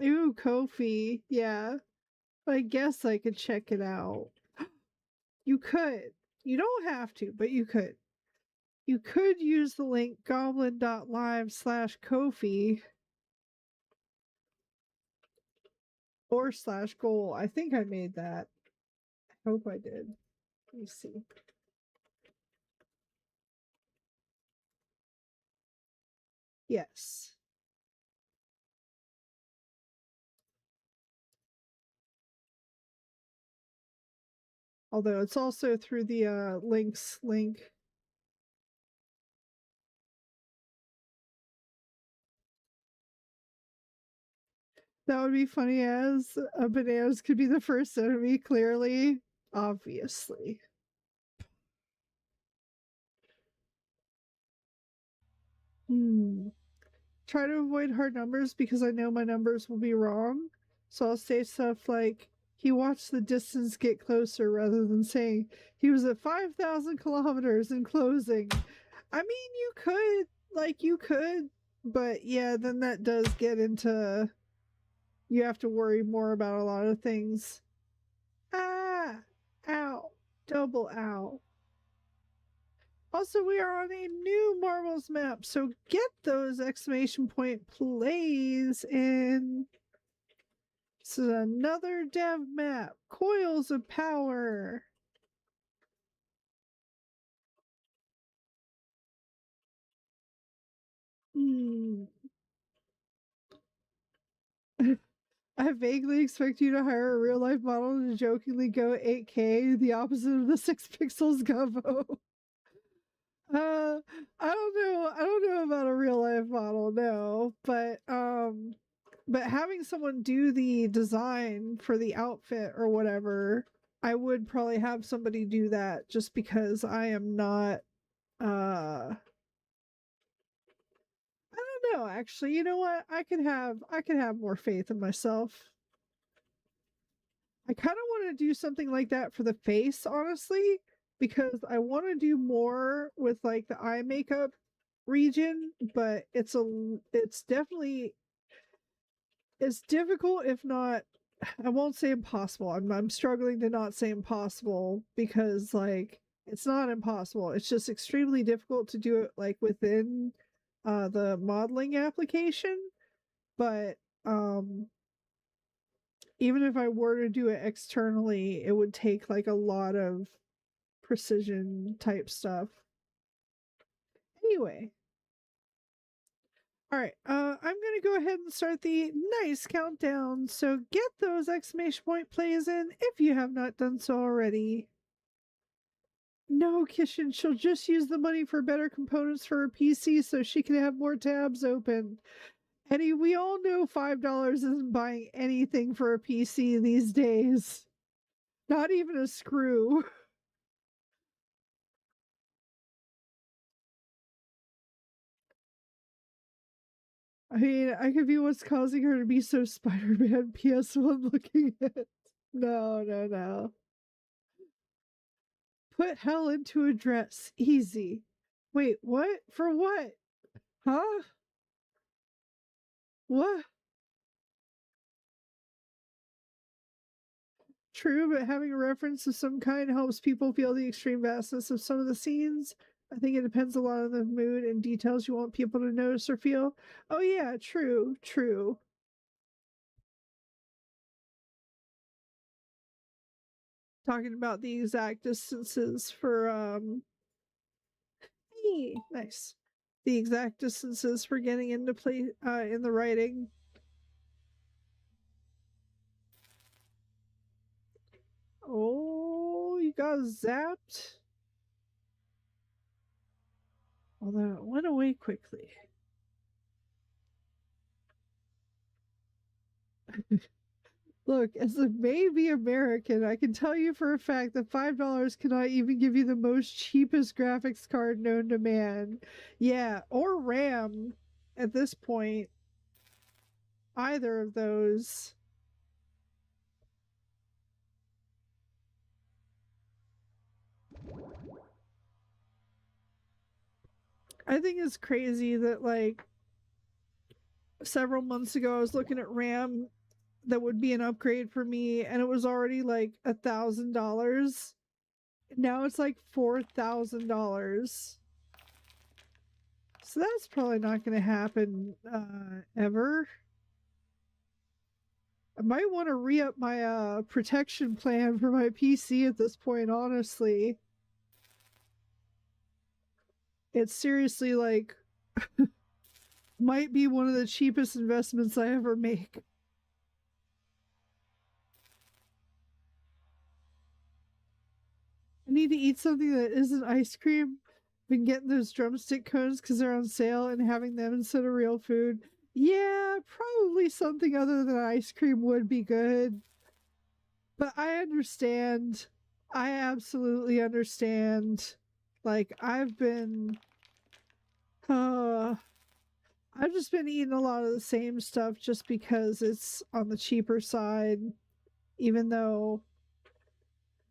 Ooh, Kofi. Yeah. I guess I could check it out. You could. You don't have to, but you could. You could use the link goblin.live/Kofi or /goal. I think I made that. I hope I did. Let me see. Yes. Although it's also through the links link. That would be funny as bananas could be the first enemy, clearly. Obviously. Try to avoid hard numbers because I know my numbers will be wrong. So I'll say stuff like, he watched the distance get closer rather than saying he was at 5,000 kilometers in closing. I mean, you could, but yeah, then that does get into, you have to worry more about a lot of things. Ah, ow, double ow. Also, we are on a new marbles map, so get those exclamation point plays in. This is another dev map. Coils of power. Hmm. I vaguely expect you to hire a real life model to jokingly go 8K, the opposite of the 6 pixels Gobo. I don't know. I don't know about a real life model, no. But having someone do the design for the outfit or whatever, I would probably have somebody do that just because I am not I don't know, actually. You know what? I could have more faith in myself. I kind of want to do something like that for the face, honestly, because I want to do more with like the eye makeup region, but it's definitely it's difficult if not I won't say impossible. I'm struggling to not say impossible because like it's not impossible. It's just extremely difficult to do it like within the modeling application, but even if I were to do it externally, it would take like a lot of precision type stuff. Anyway, all right, I'm gonna go ahead and start the nice countdown. So get those exclamation point plays in if you have not done so already. No, Kishin, she'll just use the money for better components for her PC so she can have more tabs open. Eddie, we all know $5 isn't buying anything for a PC these days. Not even a screw. I mean, I could be what's causing her to be so Spider-Man PS1 looking at. No, no, no. Put hell into a dress. Easy. Wait, what? For what? Huh? What? True, but having a reference of some kind helps people feel the extreme vastness of some of the scenes. I think it depends a lot on the mood and details you want people to notice or feel. Oh yeah, true, true. Talking about the exact distances for hey, nice. The exact distances for getting into play in the writing. Oh, you got zapped. Although it went away quickly. Look, as a maybe American, I can tell you for a fact that $5 cannot even give you the most cheapest graphics card known to man. Yeah, or RAM at this point. Either of those. I think it's crazy that, like, several months ago, I was looking at RAM that would be an upgrade for me, and it was already like $1,000. Now it's like $4,000. So that's probably not going to happen ever. I might want to re up my protection plan for my PC at this point, honestly. It's seriously like might be one of the cheapest investments I ever make. I need to eat something that isn't ice cream. Been getting those drumstick cones because they're on sale and having them instead of real food. Yeah, probably something other than ice cream would be good. But I understand. I absolutely understand. Like, uh, I've just been eating a lot of the same stuff just because it's on the cheaper side, even though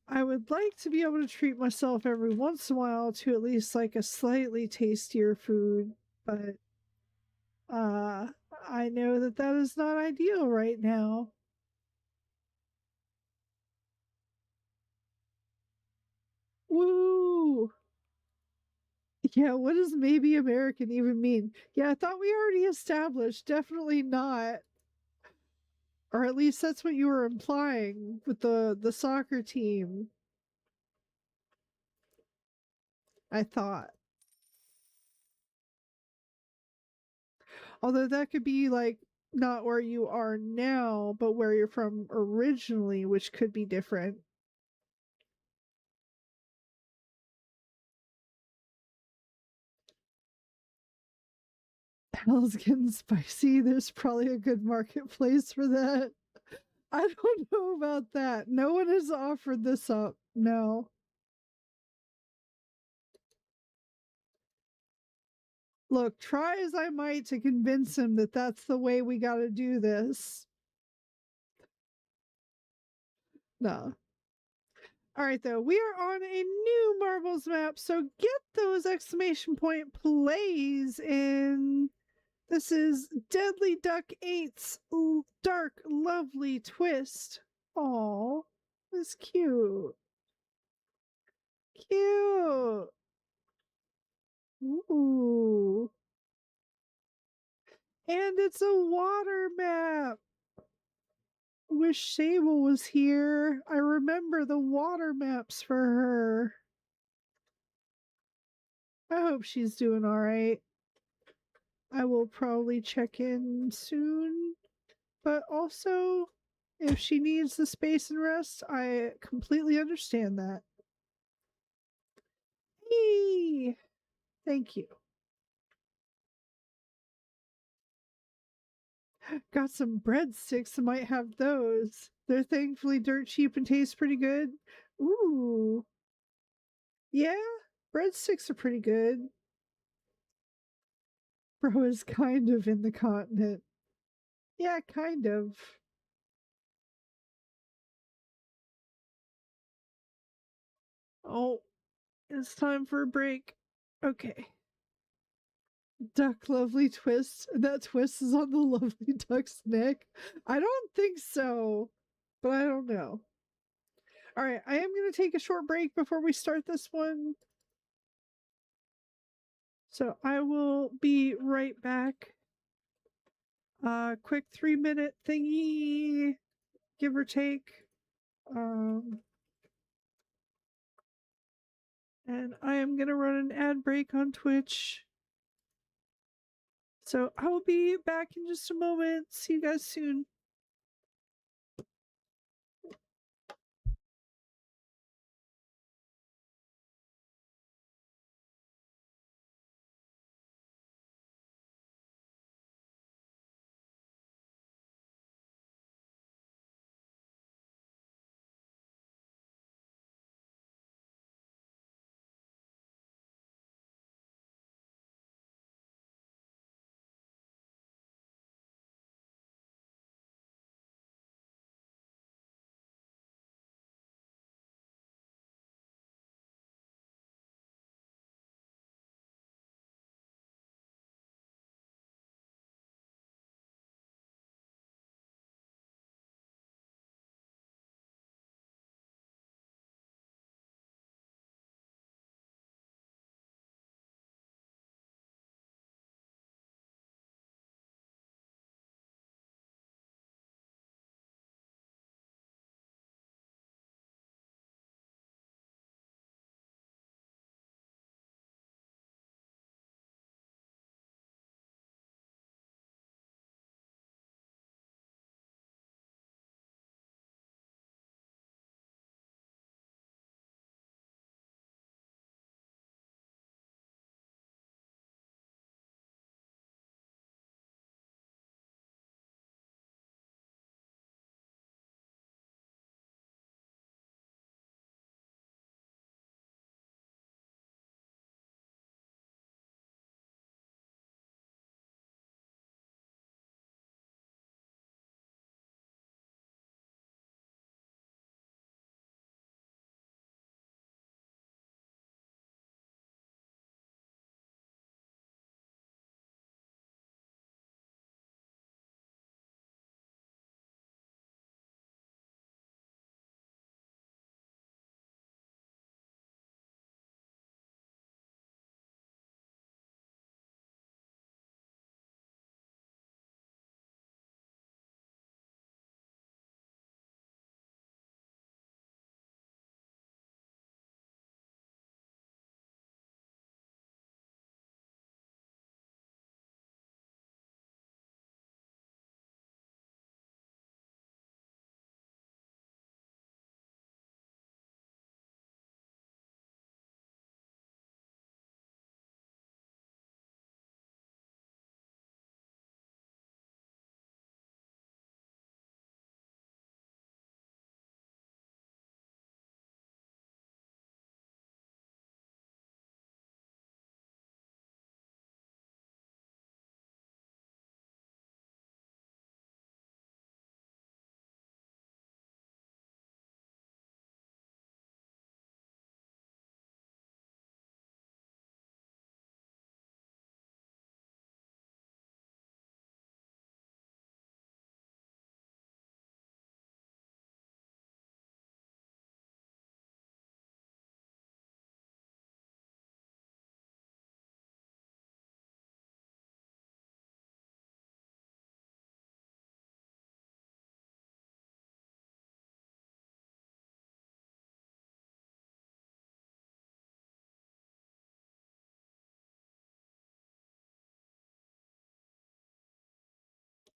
I would like to be able to treat myself every once in a while to at least like a slightly tastier food, but uh I know that that is not ideal right now. Woo! Yeah, what does maybe American even mean? Yeah, I thought we already established. Definitely not. Or at least that's what you were implying with the soccer team. I thought. Although that could be like not where you are now, but where you're from originally, which could be different. Hell's getting spicy. There's probably a good marketplace for that. I don't know about that. No one has offered this up. No. Look, try as I might to convince him that that's the way we got to do this. No. All right, though, we are on a new marbles map, so get those exclamation point plays in. This is Deadly Duck 8's dark, lovely twist. Aw, it's cute. Cute. Ooh. And it's a water map. Wish Sable was here. I remember the water maps for her. I hope she's doing all right. I will probably check in soon. But also, if she needs the space and rest, I completely understand that. Hey, thank you. Got some breadsticks. I might have those. They're thankfully dirt cheap and taste pretty good. Ooh, yeah, breadsticks are pretty good. Bro is kind of in the continent. Yeah, kind of. Oh, it's time for a break. Okay. Duck lovely twist. That twist is on the lovely duck's neck. I don't think so, but I don't know. All right, I am going to take a short break before we start this one. So I will be right back. Quick 3-minute thingy, give or take. And I am going to run an ad break on Twitch. So I will be back in just a moment. See you guys soon.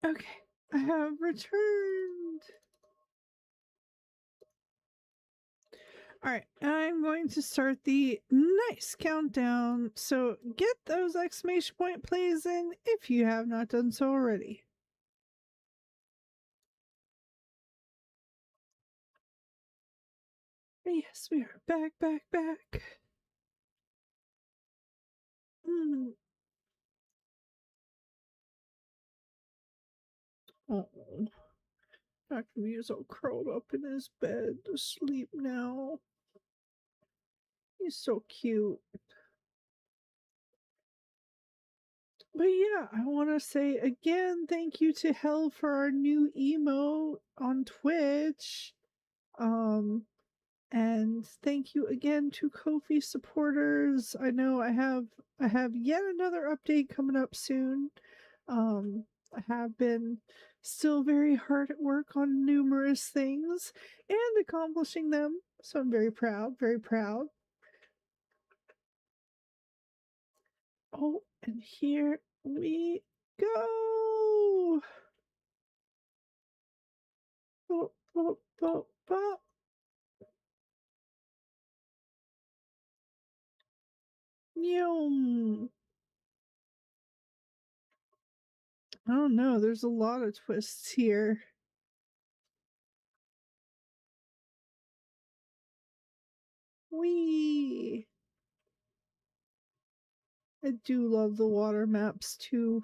Okay, I have returned. All right, I'm going to start the nice countdown. So get those exclamation point plays in if you have not done so already. Yes, we are back, back, back. Mm. Oh, Dr. Mew's all curled up in his bed to sleep now. He's so cute. But yeah, I want to say again, thank you to Hell for our new emote on Twitch. And thank you again to Ko-fi supporters. I know I have yet another update coming up soon. I have been still very hard at work on numerous things and accomplishing them. So I'm very proud, very proud. Oh, and here we go. Bop, bop, bop, bop. Yum. I don't know. There's a lot of twists here. Wee. I do love the water maps too.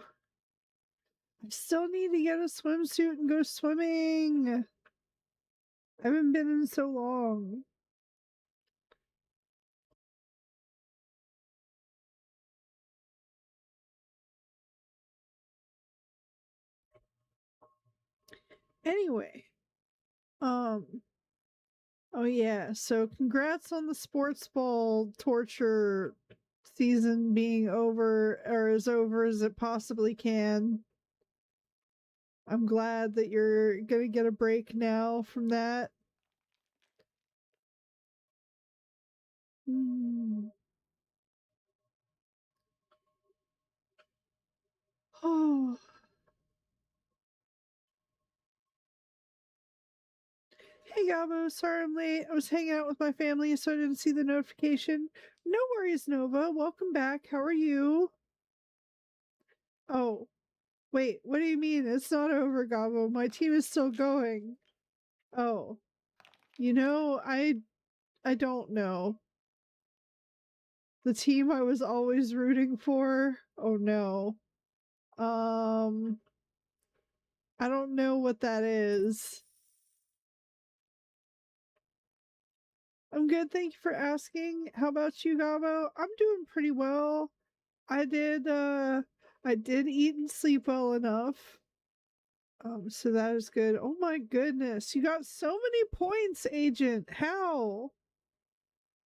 I still need to get a swimsuit and go swimming. I haven't been in so long. Anyway, um, oh yeah, so congrats on the sports ball torture season being over, or as over as it possibly can. I'm glad that you're gonna get a break now from that. Mm. Oh, hey Gabo, sorry I'm late. I was hanging out with my family, so I didn't see the notification. No worries, Nova. Welcome back. How are you? Oh, wait, what do you mean? It's not over, Gabo. My team is still going. Oh, you know, I don't know. The team I was always rooting for. Oh no. Um, I don't know what that is. I'm good, thank you for asking. How about you, Gabo? I'm doing pretty well. I did I did eat and sleep well enough. So that is good. Oh my goodness. You got so many points, Agent. How?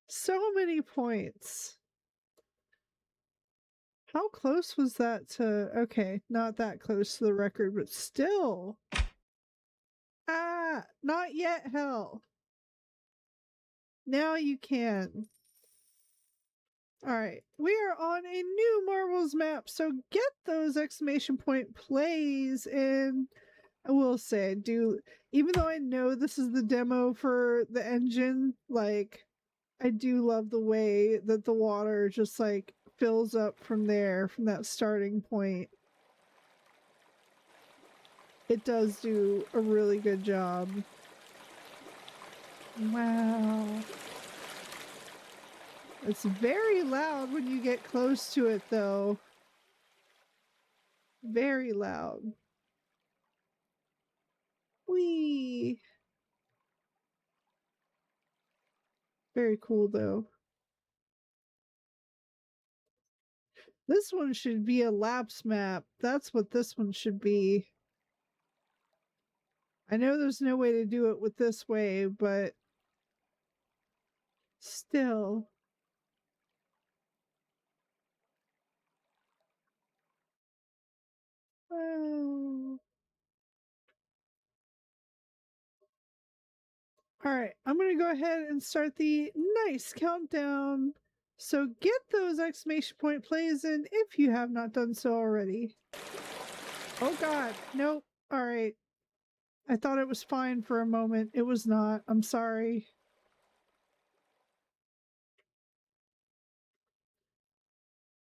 So many points. How close was that to okay, not that close to the record, but still. Ah, not yet, hell. Now you can. Alright. We are on a new Marvels map, so get those exclamation point plays in. I will say, I do, even though I know this is the demo for the engine, like, I do love the way that the water just like fills up from there, from that starting point. It does do a really good job. Wow. It's very loud when you get close to it, though. Very loud. Whee! Very cool, though. This one should be a laps map. That's what this one should be. I know there's no way to do it with this way, but still. Oh. All right, I'm going to go ahead and start the nice countdown. So get those exclamation point plays in if you have not done so already. Oh god, nope. All right. I thought it was fine for a moment. It was not. I'm sorry.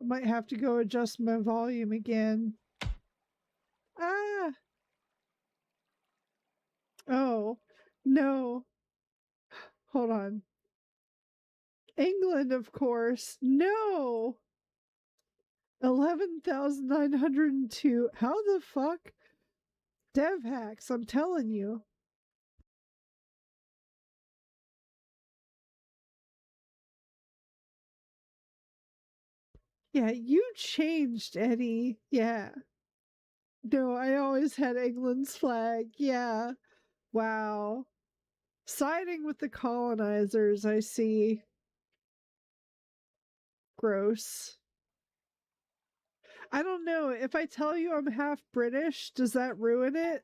I might have to go adjust my volume again. Ah! Oh, no. Hold on. England, of course. No! 11,902. How the fuck? Dev hacks, I'm telling you. Yeah, you changed, Eddie. Yeah. No, I always had England's flag. Yeah. Wow. Siding with the colonizers, I see. Gross. I don't know. If I tell you I'm half British, does that ruin it?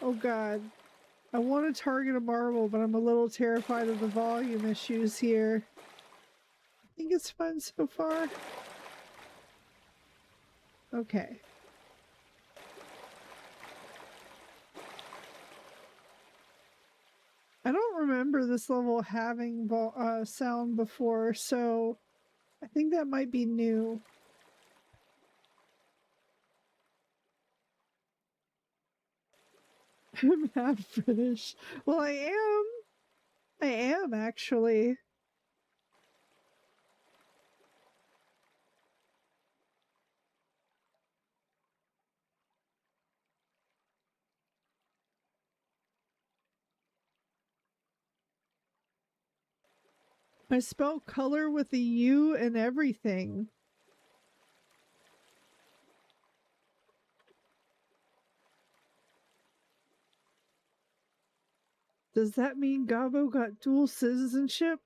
Oh god. I want to target a marble, but I'm a little terrified of the volume issues here. I think it's fun so far. Okay. I don't remember this level having sound before, so I think that might be new. I'm half British. Well, I am. I am actually. I spell color with a U and everything. Does that mean Gobbo got dual citizenship?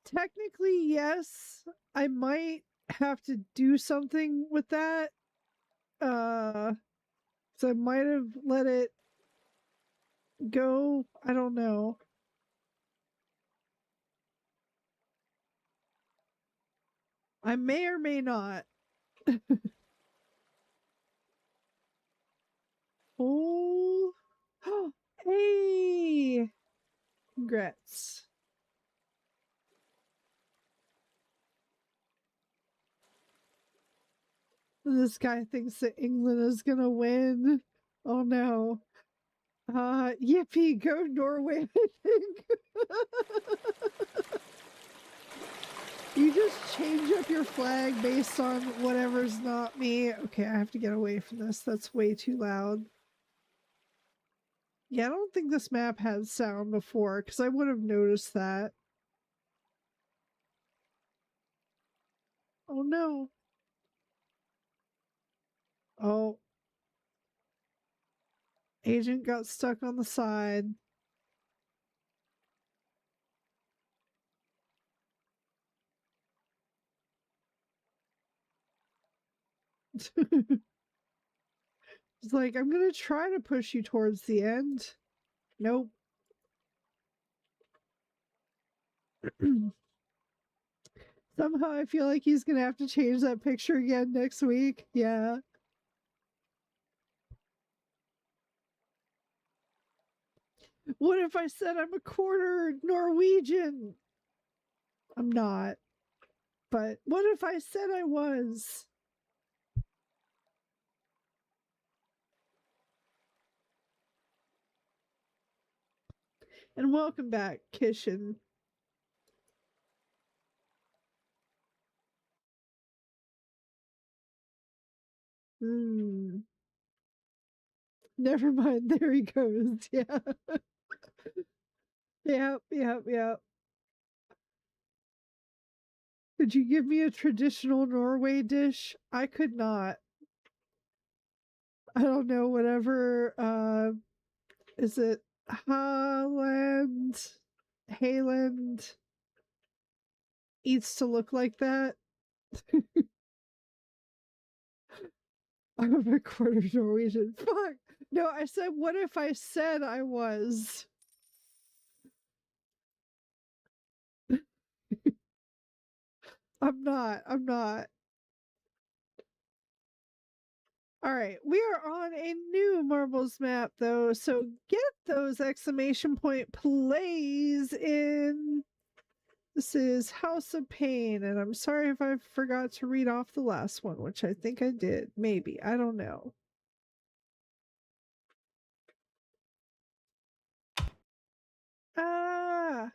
Technically, yes. I might have to do something with that. So I might have let it go. I don't know. I may or may not. Oh, hey, congrats. This guy thinks that England is gonna win. Oh no. Yippee, go Norway, I think. You just change up your flag based on whatever's not me. Okay, I have to get away from this. That's way too loud. Yeah, I don't think this map had sound before, because I would have noticed that. Oh no. Oh. Agent got stuck on the side. It's like, I'm gonna try to push you towards the end. Nope. Somehow I feel like he's gonna have to change that picture again next week. Yeah. What if I said I'm a quarter Norwegian? I'm not. But what if I said I was? And welcome back, Kishin. Hmm. Never mind. There he goes. Yeah. Yep. Yep. Yep. Could you give me a traditional Norway dish? I could not. I don't know. Whatever. Is it Holland? Hayland eats to look like that. I'm a quarter Norwegian. Fuck. No, I said, what if I said I was? I'm not. I'm not. All right, we are on a new marbles map though, so get those exclamation point plays in. This is House of Pain, and I'm sorry if I forgot to read off the last one, which I think I did. Maybe. I don't know. Ah,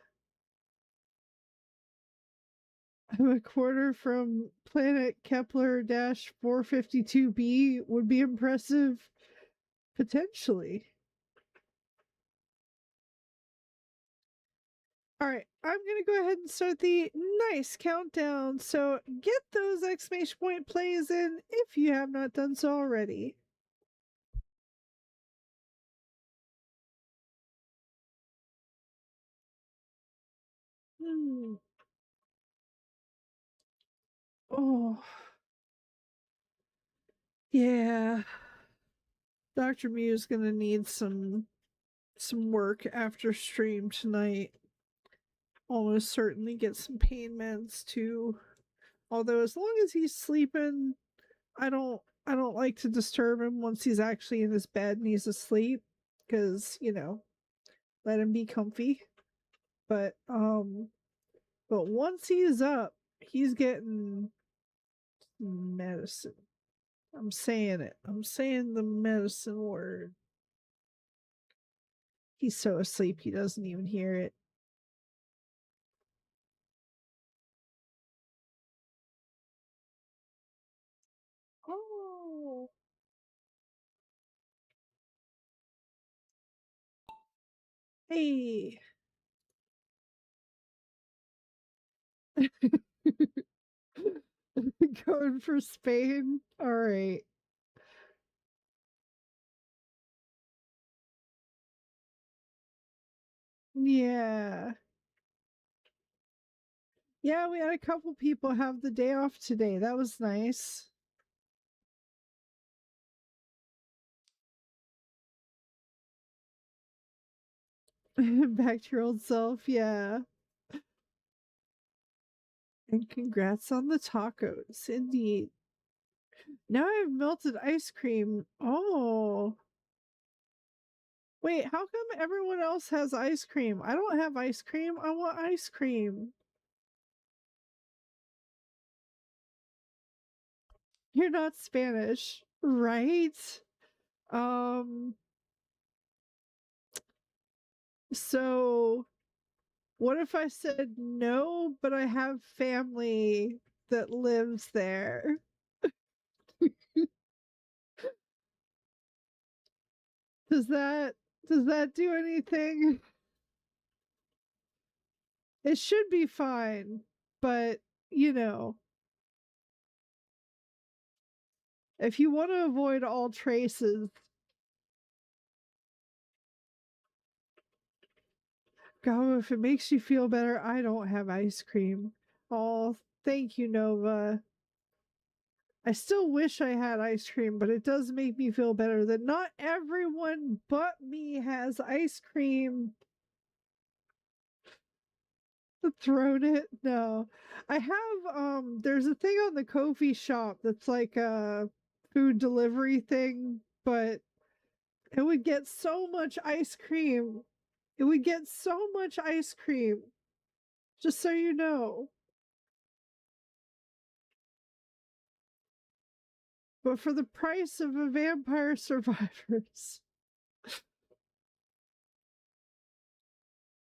I'm a quarter from planet Kepler 452b would be impressive. Potentially. All right, I'm going to go ahead and start the nice countdown. So get those exclamation point plays in if you have not done so already. Hmm. Oh, yeah. Dr. Mew's going to need some work after stream tonight. Almost certainly get some pain meds too. Although as long as he's sleeping, I don't like to disturb him once he's actually in his bed and he's asleep because, let him be comfy. But once he's up, he's getting medicine. I'm saying it. I'm saying the medicine word. He's so asleep he doesn't even hear it. Oh. Hey. Going for Spain. All right. Yeah. Yeah, we had a couple people have the day off today. That was nice. Back to your old self. Yeah. And congrats on the tacos. Indeed. Now I have melted ice cream. Oh. Wait, how come everyone else has ice cream? I don't have ice cream. I want ice cream. You're not Spanish, right? Um, so what if I said no, but I have family that lives there? Does that does that do anything? It should be fine, but you know, if you want to avoid all traces, go if it makes you feel better. I don't have ice cream. Oh, thank you, Nova. I still wish I had ice cream, but it does make me feel better that not everyone but me has ice cream. Thrown it? No. I have there's a thing on the Kofi shop that's like a food delivery thing, but it would get so much ice cream. It would get so much ice cream. Just so you know. But for the price of a Vampire Survivors,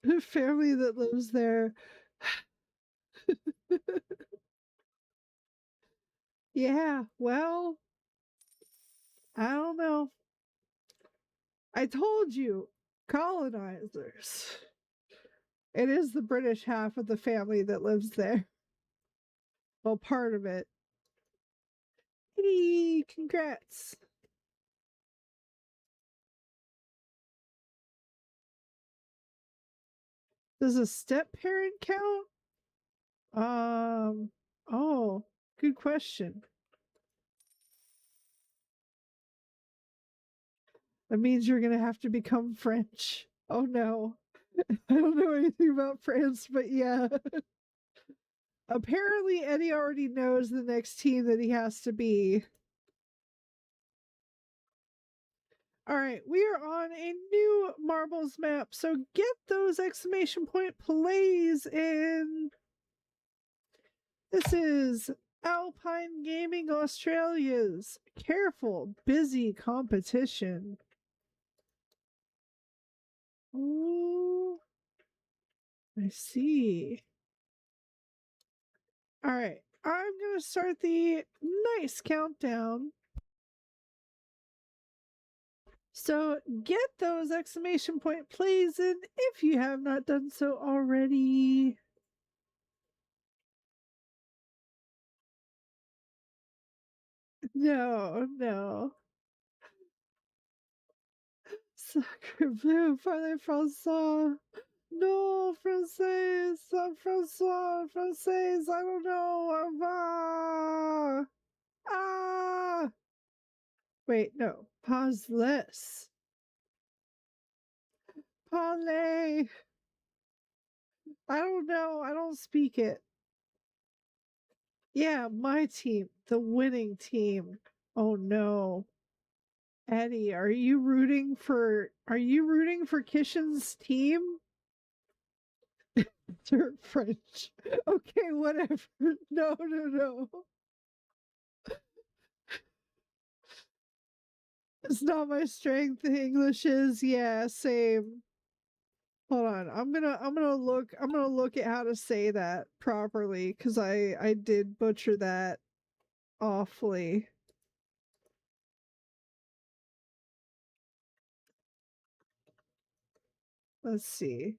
the family that lives there. Yeah, well, I don't know. I told you, colonizers. It is the British half of the family that lives there. Well, part of it. Hey, congrats. Does a step parent count? Um, oh, good question. That means you're going to have to become French. Oh no. I don't know anything about France, but yeah. Apparently, Eddie already knows the next team that he has to be. All right, we are on a new marbles map, so get those exclamation point plays in. This is Alpine Gaming Australia's careful, busy competition. Ooh, I see. All right, I'm going to start the nice countdown. So get those exclamation point plays in if you have not done so already. No, no. Sacre bleu, parlez français. No, français, François, français, I don't know. Ah! Wait, no. Pause less. Parlez. I don't know. I don't speak it. Yeah, my team, the winning team. Oh no. Eddie, are you rooting for Kishin's team? They're French. Okay, whatever. No, no, no. It's not my strength. English is, yeah, same. Hold on. I'm gonna look at how to say that properly because I did butcher that awfully. Let's see.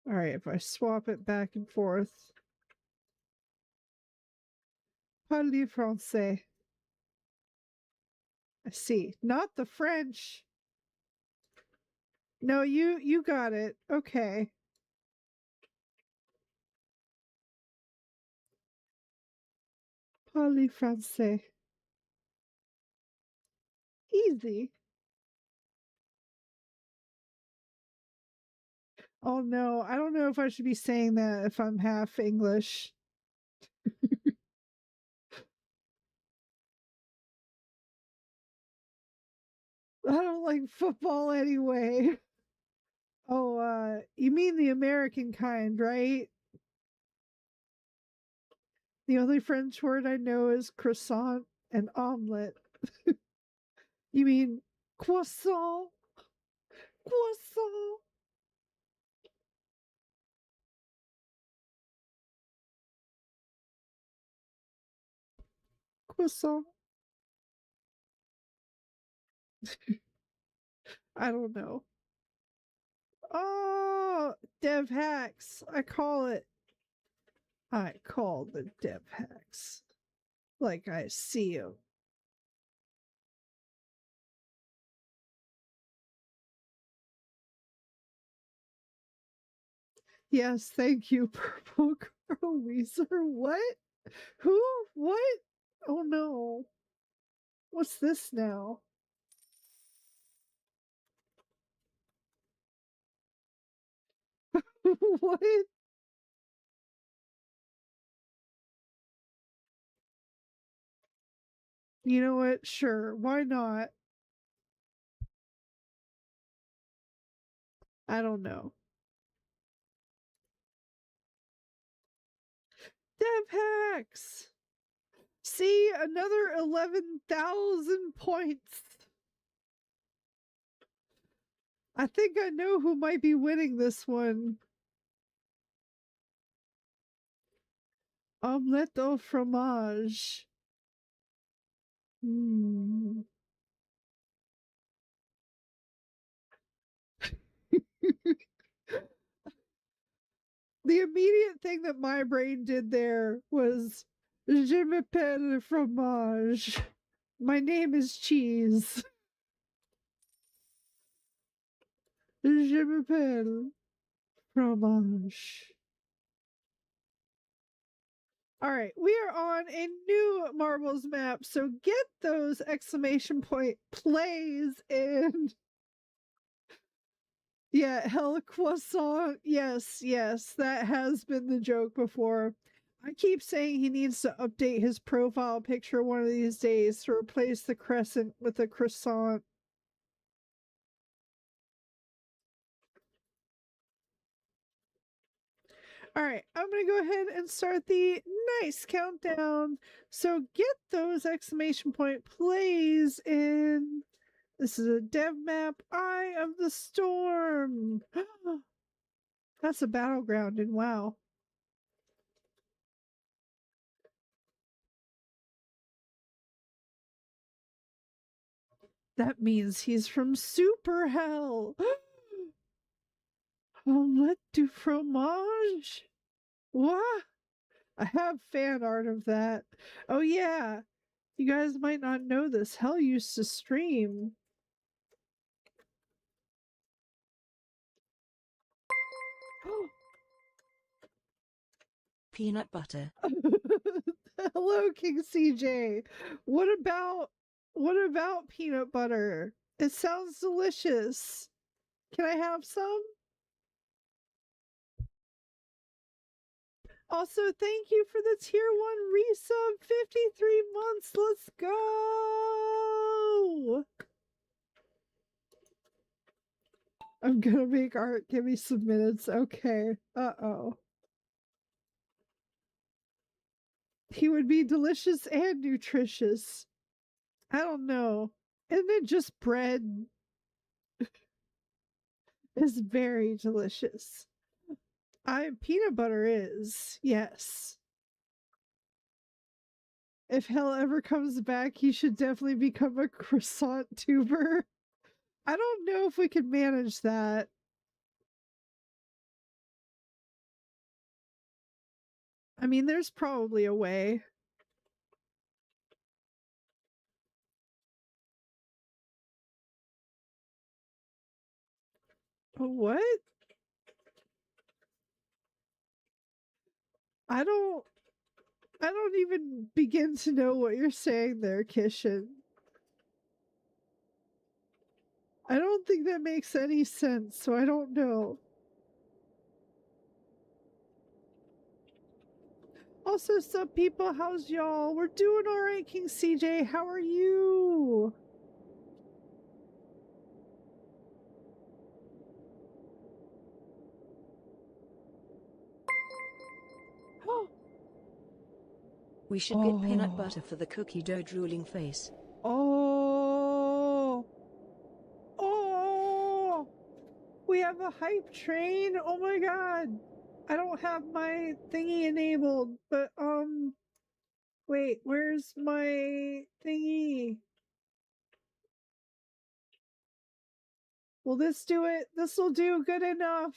All right, if I swap it back and forth. Parlez français. I see. Not the French. No, you got it. Okay. Parlez français. Easy. Oh no, I don't know if I should be saying that if I'm half English. I don't like football anyway. Oh, you mean the American kind, right? The only French word I know is croissant and omelette. You mean croissant? Croissant? Croissant? I don't know. Oh, dev hacks. I call it. I call the dev hacks. Like I see them. Yes, thank you, Purple Girl Weezer. What? Who? What? Oh no. What's this now? What? You know what? Sure. Why not? I don't know. Dev hacks. See, another 11,000 points. I think I know who might be winning this one. Omelette au fromage. Mm. The immediate thing that my brain did there was Je m'appelle fromage. My name is cheese. Je m'appelle fromage. All right, we are on a new marbles map, so get those exclamation point plays in. Yeah, hell croissant. Yes, yes, that has been the joke before. I keep saying he needs to update his profile picture one of these days to replace the crescent with a croissant. All right, I'm going to go ahead and start the nice countdown. So get those exclamation point plays in. This is a dev map, Eye of the Storm. That's a battleground in WoW. That means he's from Super Hell. Omelette du fromage. What? I have fan art of that. Oh yeah. You guys might not know this. Hell used to stream. Peanut butter. Hello, King CJ. What about peanut butter? It sounds delicious. Can I have some? Also, thank you for the tier 1 resub. 53 months. Let's go. I'm gonna make art. Give me some minutes. Okay. Uh-oh. He would be delicious and nutritious. I don't know. Isn't it just bread? Is very delicious. Peanut butter is, yes. If hell ever comes back, he should definitely become a croissant tuber. I don't know if we could manage that. I mean, there's probably a way. What? I don't I don't even begin to know what you're saying there, Kishin. I don't think that makes any sense, so I don't know. Also, sup people, how's y'all? We're doing alright, King CJ. How are you? We should get peanut butter for the cookie dough drooling face. Oh. Oh. We have a hype train. Oh my god. I don't have my thingy enabled, but wait, where's my thingy? Will this do it? This will do good enough.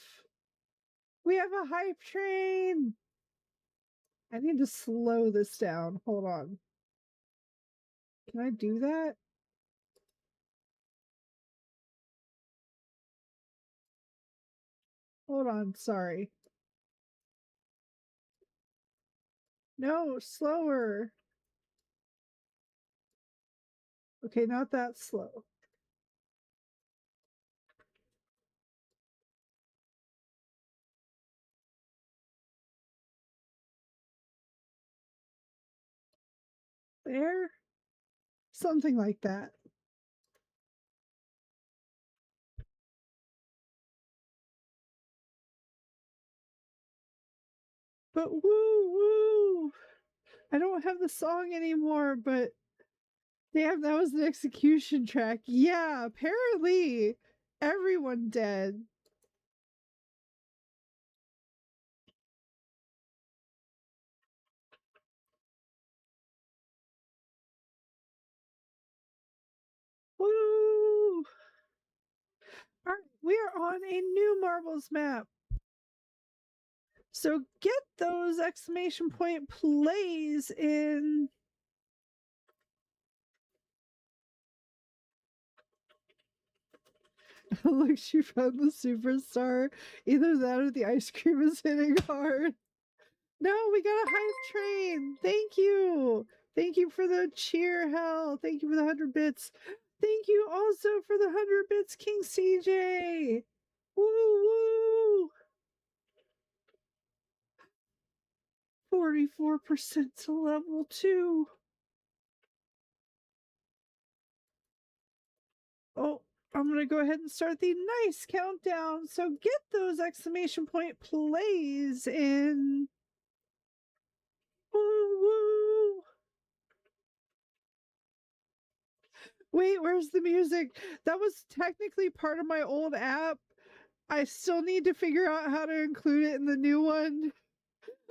We have a hype train. I need to slow this down. Hold on. Can I do that? Hold on, sorry. No, slower. Okay, not that slow. There? Something like that. But woo woo! I don't have the song anymore, but damn, that was an execution track. Yeah, apparently everyone dead. Woo! Alright, we are on a new marbles map. So get those exclamation point plays in. Look, she found the superstar. Either that or the ice cream is hitting hard. No, we got a hype train. Thank you. Thank you for the cheer, hell. Thank you for the 100 bits. Thank you also for the 100 bits, King CJ. Woo woo. 44% to level 2. Oh, I'm going to go ahead and start the nice countdown. So get those exclamation point plays in. Woo woo. Wait, where's the music? That was technically part of my old app. I still need to figure out how to include it in the new one.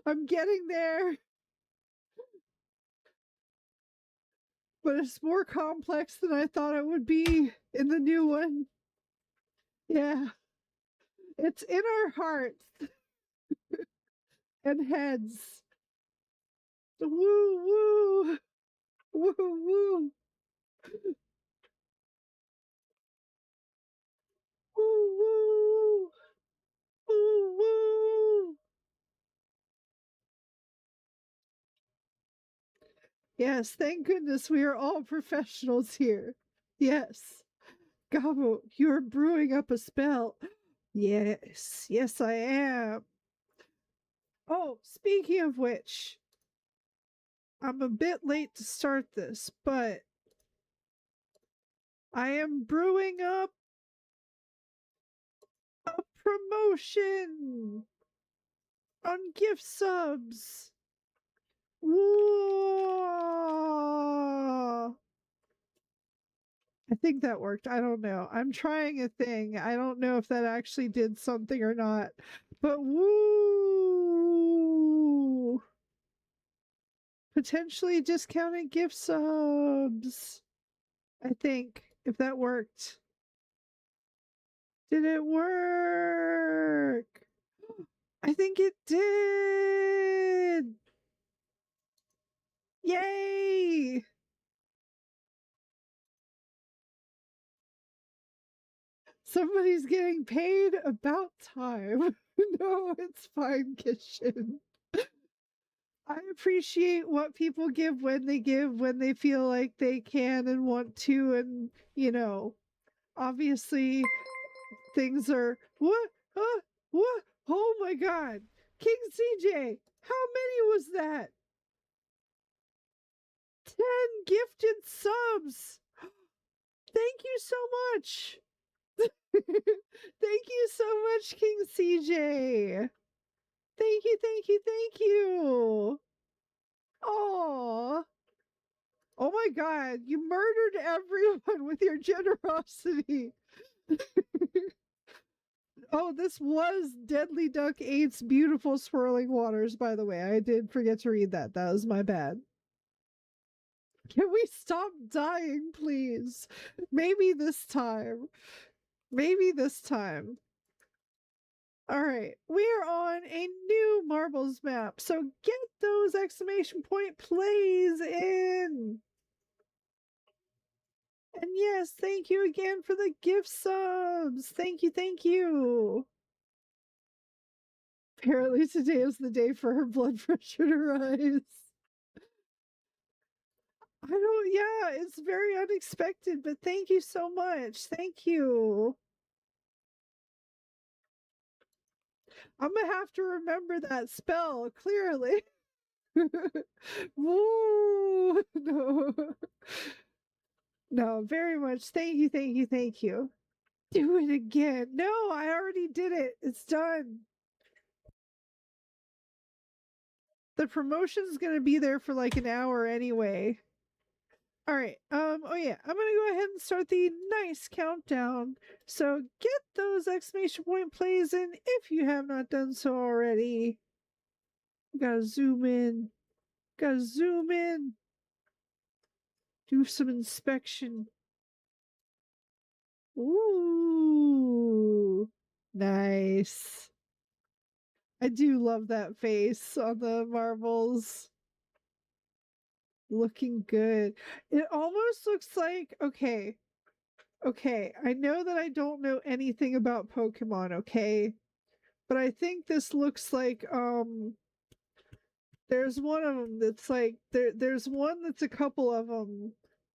I'm getting there. but it's more complex than I thought it would be in the new one. Yeah. It's in our hearts and heads. Woo woo. Woo woo. Woo woo. Woo woo. Yes, thank goodness we are all professionals here. Yes. Gobbo, you're brewing up a spell. Yes, yes, I am. Oh, speaking of which, I'm a bit late to start this, but I am brewing up a promotion on gift subs. Whoa! I think that worked. I don't know. I'm trying a thing. I don't know if that actually did something or not. But woo! Potentially discounted gift subs. I think if that worked. Did it work? I think it did. Yay! Somebody's getting paid, about time. No, it's fine, Kishin. I appreciate what people give, when they feel like they can and want to, and obviously things are what? Huh? What? Oh my god. King CJ, how many was that? 10 gifted subs. Thank you so much. Thank you so much, King CJ. Thank you, thank you, thank you. Oh, oh my god, you murdered everyone with your generosity. Oh, this was Deadly Duck 8's Beautiful Swirling Waters, by the way. I did forget to read that. That was my bad. Can we stop dying, please? Maybe this time. Maybe this time. All right, we're on a new marbles map, so get those exclamation point plays in. And yes, thank you again for the gift subs. Thank you, thank you. Apparently today is the day for her blood pressure to rise. I don't, yeah, it's very unexpected, but thank you so much. Thank you. I'm gonna have to remember that spell, clearly. Woo! No. No, very much. Thank you, thank you, thank you. Do it again. No, I already did it. It's done. The promotion's gonna be there for like an hour anyway. All right. Oh yeah, I'm gonna go ahead and start the nice countdown. So get those exclamation point plays in if you have not done so already. Gotta zoom in. Gotta zoom in. Do some inspection. Ooh, nice. I do love that face on the marbles. Looking good. It almost looks like, okay, I know that I don't know anything about Pokemon, okay? But I think this looks like there's one of them that's like there's one that's a couple of them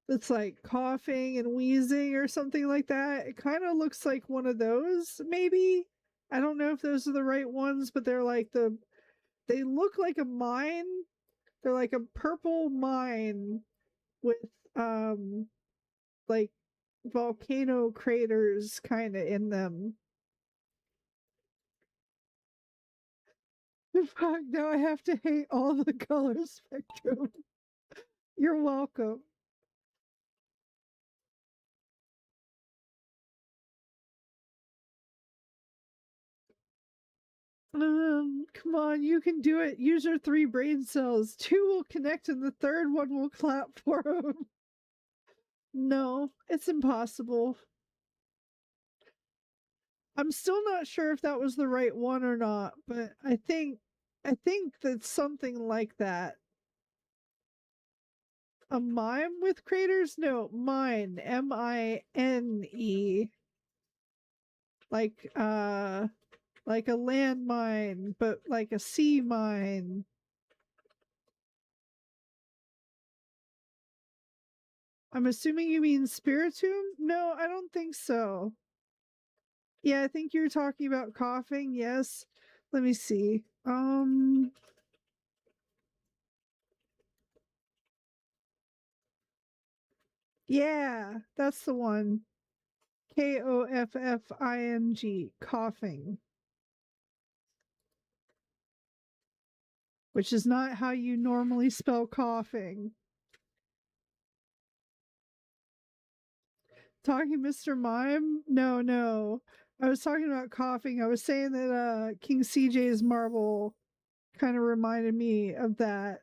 that's like coughing and wheezing or something like that. It kind of looks like one of those, maybe. I don't know if those are the right ones, but they're like they look like a mine. They're like a purple mine with like volcano craters kind of in them. Fuck, now I have to hate all the color spectrum. You're welcome. Come on, you can do it. Use your 3 brain cells. 2 will connect and the third one will clap for him. No, it's impossible. I'm still not sure if that was the right one or not, but I think that's something like that. A mime with craters? No, mine. M-I-N-E. Like a landmine, but like a sea mine. I'm assuming you mean spiritum? No, I don't think so. Yeah, I think you're talking about coughing. Yes. Let me see. Yeah, that's the one. Koffing, coughing, which is not how you normally spell coughing. Talking Mr. Mime? No, no. I was talking about coughing. I was saying that King CJ's marble kind of reminded me of that.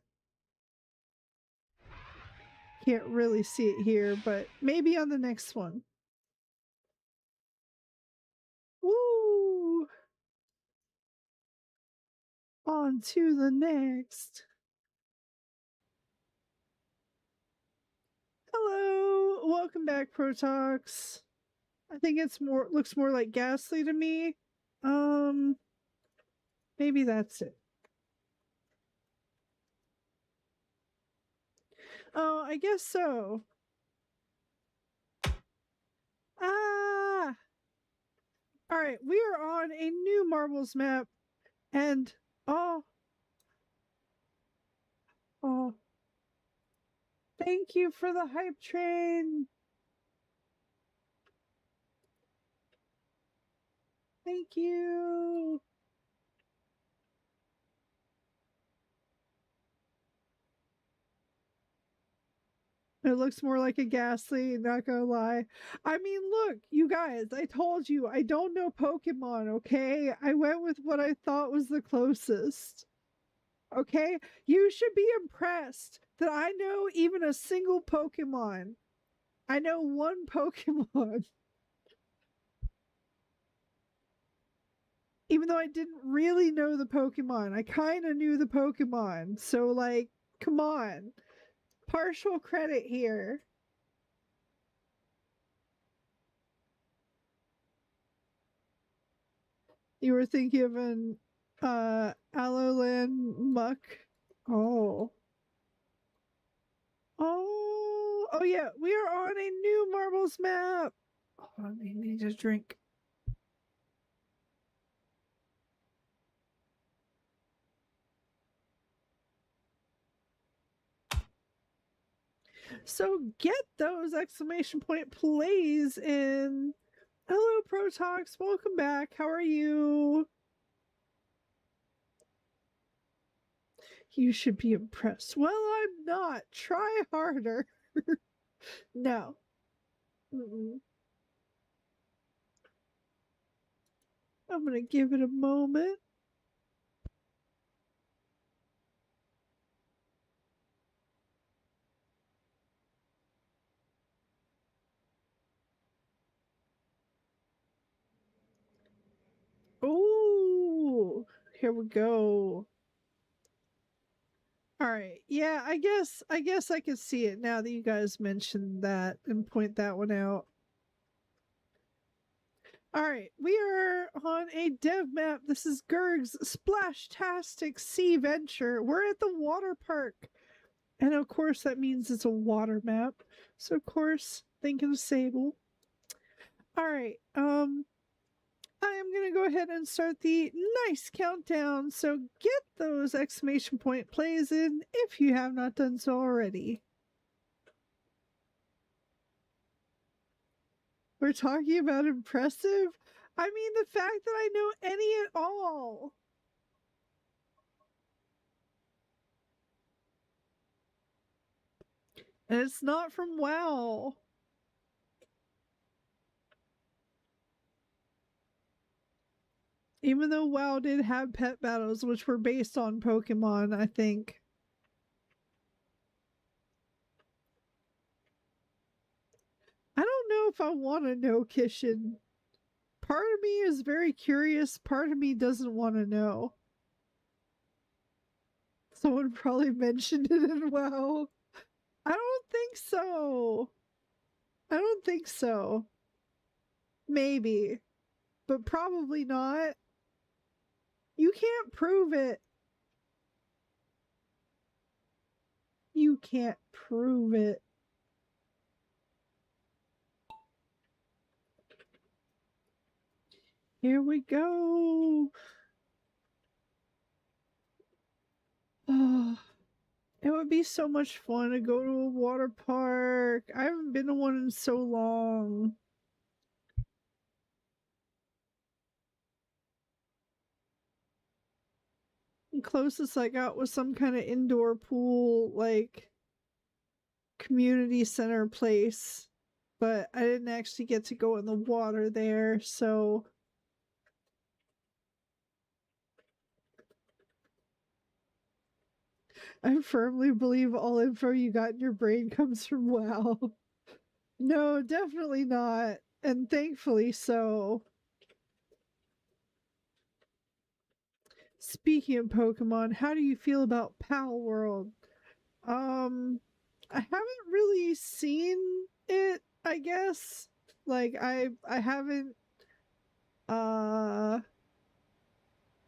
Can't really see it here, but maybe on the next one. Woo! On to the next. Hello, welcome back, Protox. I think it's looks more like Ghastly to me. Um, maybe that's it. Oh, I guess so. Ah! Alright, we are on a new marbles map, and oh, oh, thank you for the hype train. Thank you. It looks more like a Ghastly, not gonna lie. I mean, look, you guys, I told you, I don't know Pokemon, okay? I went with what I thought was the closest. Okay? You should be impressed that I know even a single Pokemon. I know one Pokemon. Even though I didn't really know the Pokemon, I kind of knew the Pokemon. So, like, come on. Partial credit here. You were thinking of an Alolan Muck. Oh. Oh yeah, we are on a new marbles map. Hold on, I need a drink. So get those exclamation point plays in. Hello, Protox. Welcome back. How are you? You should be impressed. Well, I'm not. Try harder. No. Mm-mm. I'm going to give it a moment. Oh, here we go. All right. Yeah, I guess I could see it now that you guys mentioned that and point that one out. All right, we are on a dev map. This is Gerg's Splashtastic Sea Venture. We're at the water park. And of course that means it's a water map. So of course, think of Sable. All right. I am going to go ahead and start the nice countdown. So get those exclamation point plays in if you have not done so already. We're talking about impressive? I mean, the fact that I know any at all. And it's not from WoW. Even though WoW did have pet battles, which were based on Pokemon, I think. if I want to know, Kishin. Part of me is very curious, part of me doesn't want to know. Someone probably mentioned it in WoW. I don't think so. I don't think so. Maybe, but probably not. You can't prove it. You can't prove it. Here we go. Oh, it would be so much fun to go to a water park. I haven't been to one in so long. The closest I got was some kind of indoor pool, like community center place, but I didn't actually get to go in the water there, so I firmly believe all info you got in your brain comes from WoW. No, definitely not, and thankfully so. Speaking of Pokemon, how do you feel about Pal World? I haven't really seen it, I guess. Like I haven't uh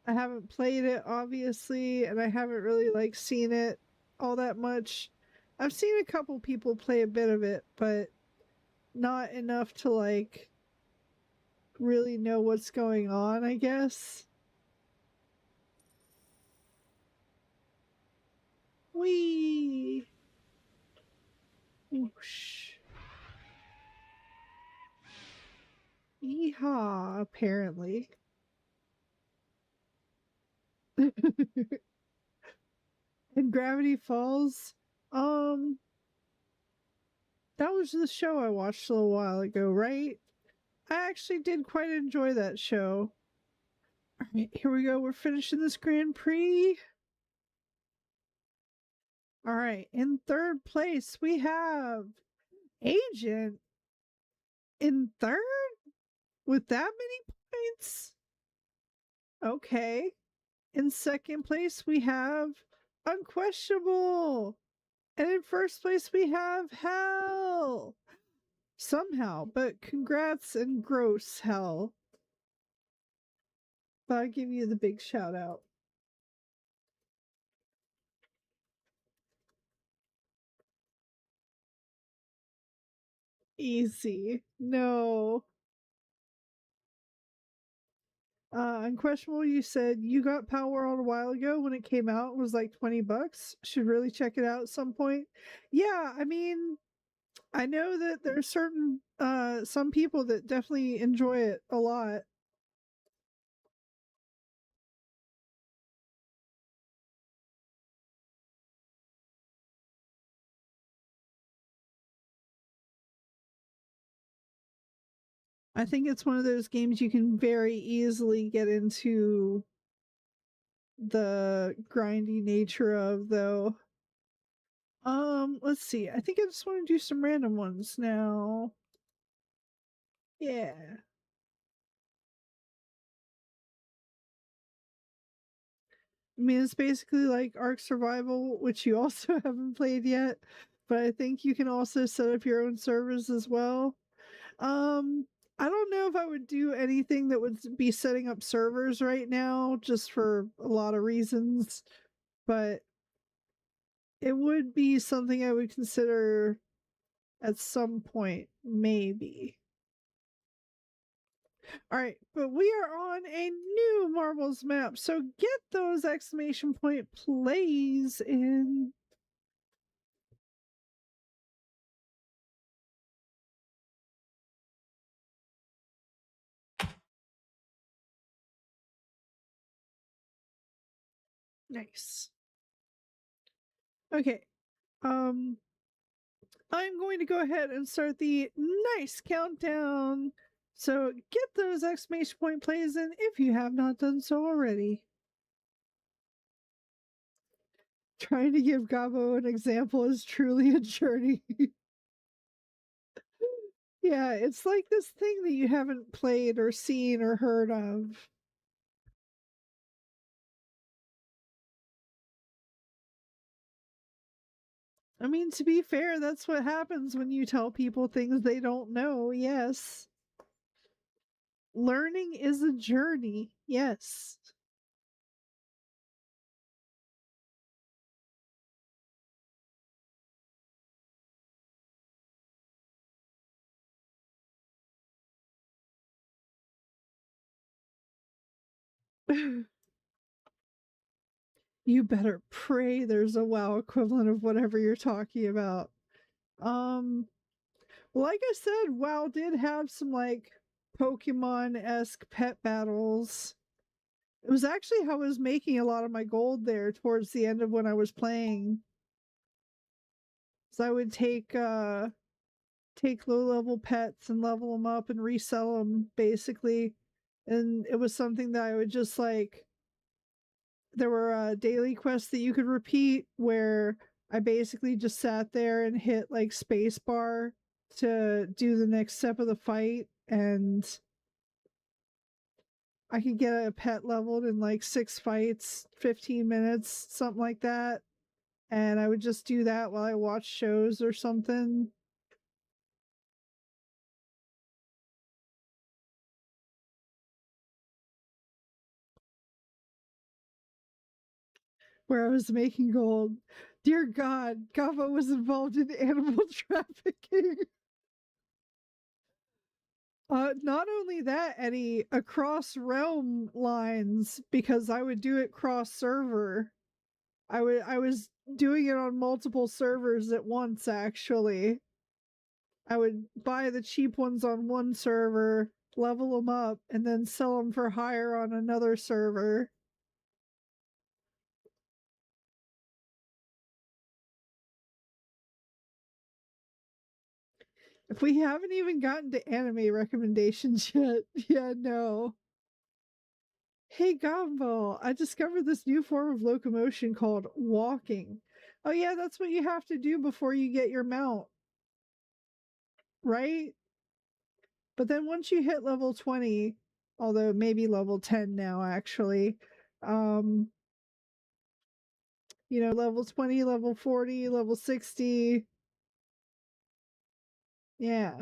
I haven't played it obviously, and I haven't really like seen it all that much. I've seen a couple people play a bit of it, but not enough to like really know what's going on, I guess. Whee! Whoosh. Yeehaw, apparently. And Gravity Falls, um, that was the show I watched a little while ago, right? I actually did quite enjoy that show. All right, here we go. We're finishing this Grand Prix. All right, in third place, we have Agent in third with that many points. Okay. In second place, we have Unquestionable. And in first place, we have Hell. Somehow, but congrats and gross, Hell. But I'll give you the big shout out. Easy. No. Unquestionable, you said you got Power World a while ago when it came out. It was like $20. Should really check it out at some point. Yeah, I mean, I know that there's certain some people that definitely enjoy it a lot. I think it's one of those games you can very easily get into the grindy nature of, though. Let's see. I think I just want to do some random ones now. Yeah. I mean, it's basically like Ark Survival, which you also haven't played yet, but I think you can also set up your own servers as well. I don't know if I would do anything that would be setting up servers right now, just for a lot of reasons, but it would be something I would consider at some point, maybe. All right, but we are on a new marbles map, so get those exclamation point plays in. Nice. Okay. I'm going to go ahead and start the nice countdown. So get those exclamation point plays in if you have not done so already. Trying to give Gobo an example is truly a journey. Yeah, it's like this thing that you haven't played or seen or heard of. I mean, to be fair, that's what happens when you tell people things they don't know. Yes. Learning is a journey. Yes. You better pray there's a WoW equivalent of whatever you're talking about. Um, like I said, WoW did have some like Pokemon-esque pet battles. It was actually how I was making a lot of my gold there towards the end of when I was playing. So I would take low level pets and level them up and resell them basically. And it was something that I would just like there were daily quests that you could repeat where I basically just sat there and hit like space bar to do the next step of the fight, and I could get a pet leveled in like 6 fights, 15 minutes, something like that. And I would just do that while I watched shows or something. Where I was making gold. Dear God, Gobo was involved in animal trafficking. Not only that, Eddie, across realm lines, because I would do it cross server. I was doing it on multiple servers at once, actually. I would buy the cheap ones on one server, level them up, and then sell them for higher on another server. If we haven't even gotten to anime recommendations yet, yeah, no. Hey Gumball, I discovered this new form of locomotion called walking. Oh yeah, that's what you have to do before you get your mount, right? But then once you hit level 20, although maybe level 10 now actually, um, level 20, level 40, level 60, yeah.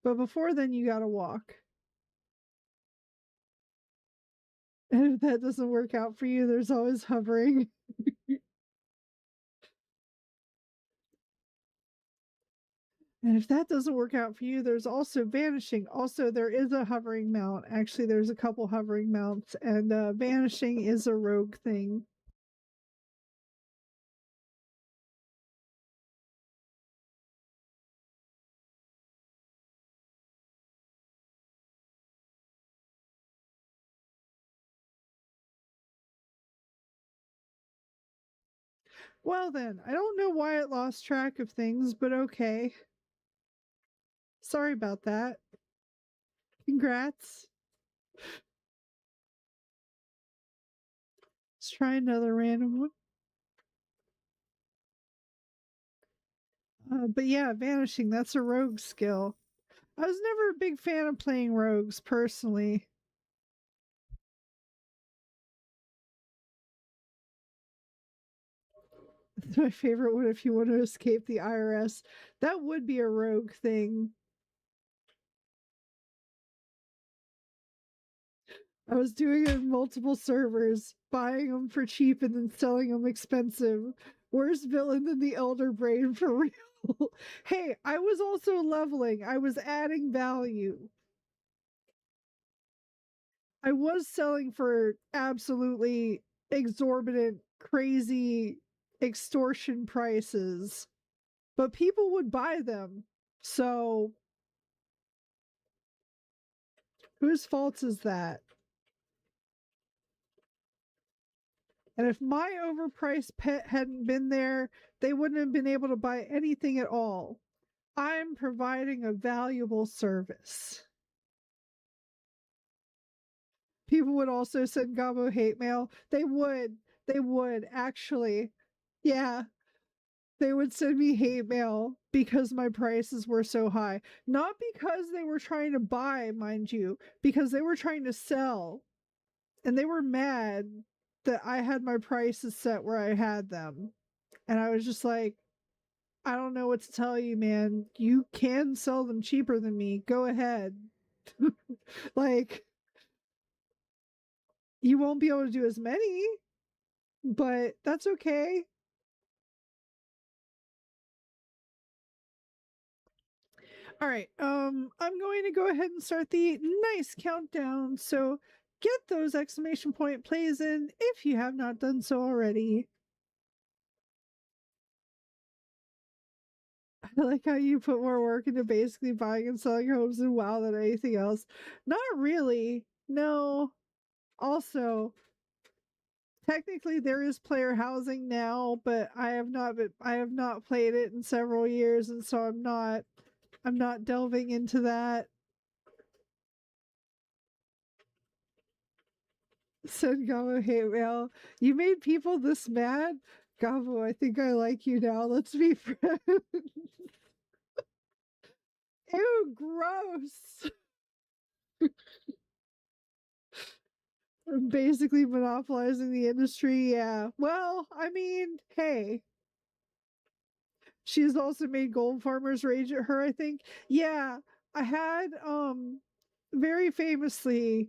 But before then you gotta walk. And if that doesn't work out for you, there's always hovering. And if that doesn't work out for you, there's also vanishing. Also, there is a hovering mount. Actually, there's a couple hovering mounts, and vanishing is a rogue thing. Well, then, I don't know why it lost track of things, but okay. Sorry about that. Congrats. Let's try another random one. But yeah, vanishing, that's a rogue skill. I was never a big fan of playing rogues personally. My favorite one, if you want to escape the IRS, that would be a rogue thing. I was doing it in multiple servers, buying them for cheap and then selling them expensive. Worse villain than the Elder Brain for real. Hey, I was also leveling. I was adding value. I was selling for absolutely exorbitant, crazy extortion prices, but people would buy them. So, whose fault is that? And if my overpriced pet hadn't been there, they wouldn't have been able to buy anything at all. I'm providing a valuable service. People would also send Gobo hate mail. They would. They would, actually. Yeah. They would send me hate mail because my prices were so high. Not because they were trying to buy, mind you, because they were trying to sell. And they were mad that I had my prices set where I had them. And I was just like, I don't know what to tell you, man. You can sell them cheaper than me. Go ahead. Like, you won't be able to do as many, but that's okay. All right. I'm going to go ahead and start the nice countdown. So get those exclamation point plays in if you have not done so already. I like how you put more work into basically buying and selling homes in WoW than anything else. Not really. No. Also, technically there is player housing now, but I have not played it in several years, and so I'm not delving into that. Said Gabo hate mail. You made people this mad? Gabo, I think I like you now. Let's be friends. Ew, gross. I'm basically monopolizing the industry. Yeah. Well, I mean, hey, she's also made gold farmers rage at her, I think. Yeah, I had very famously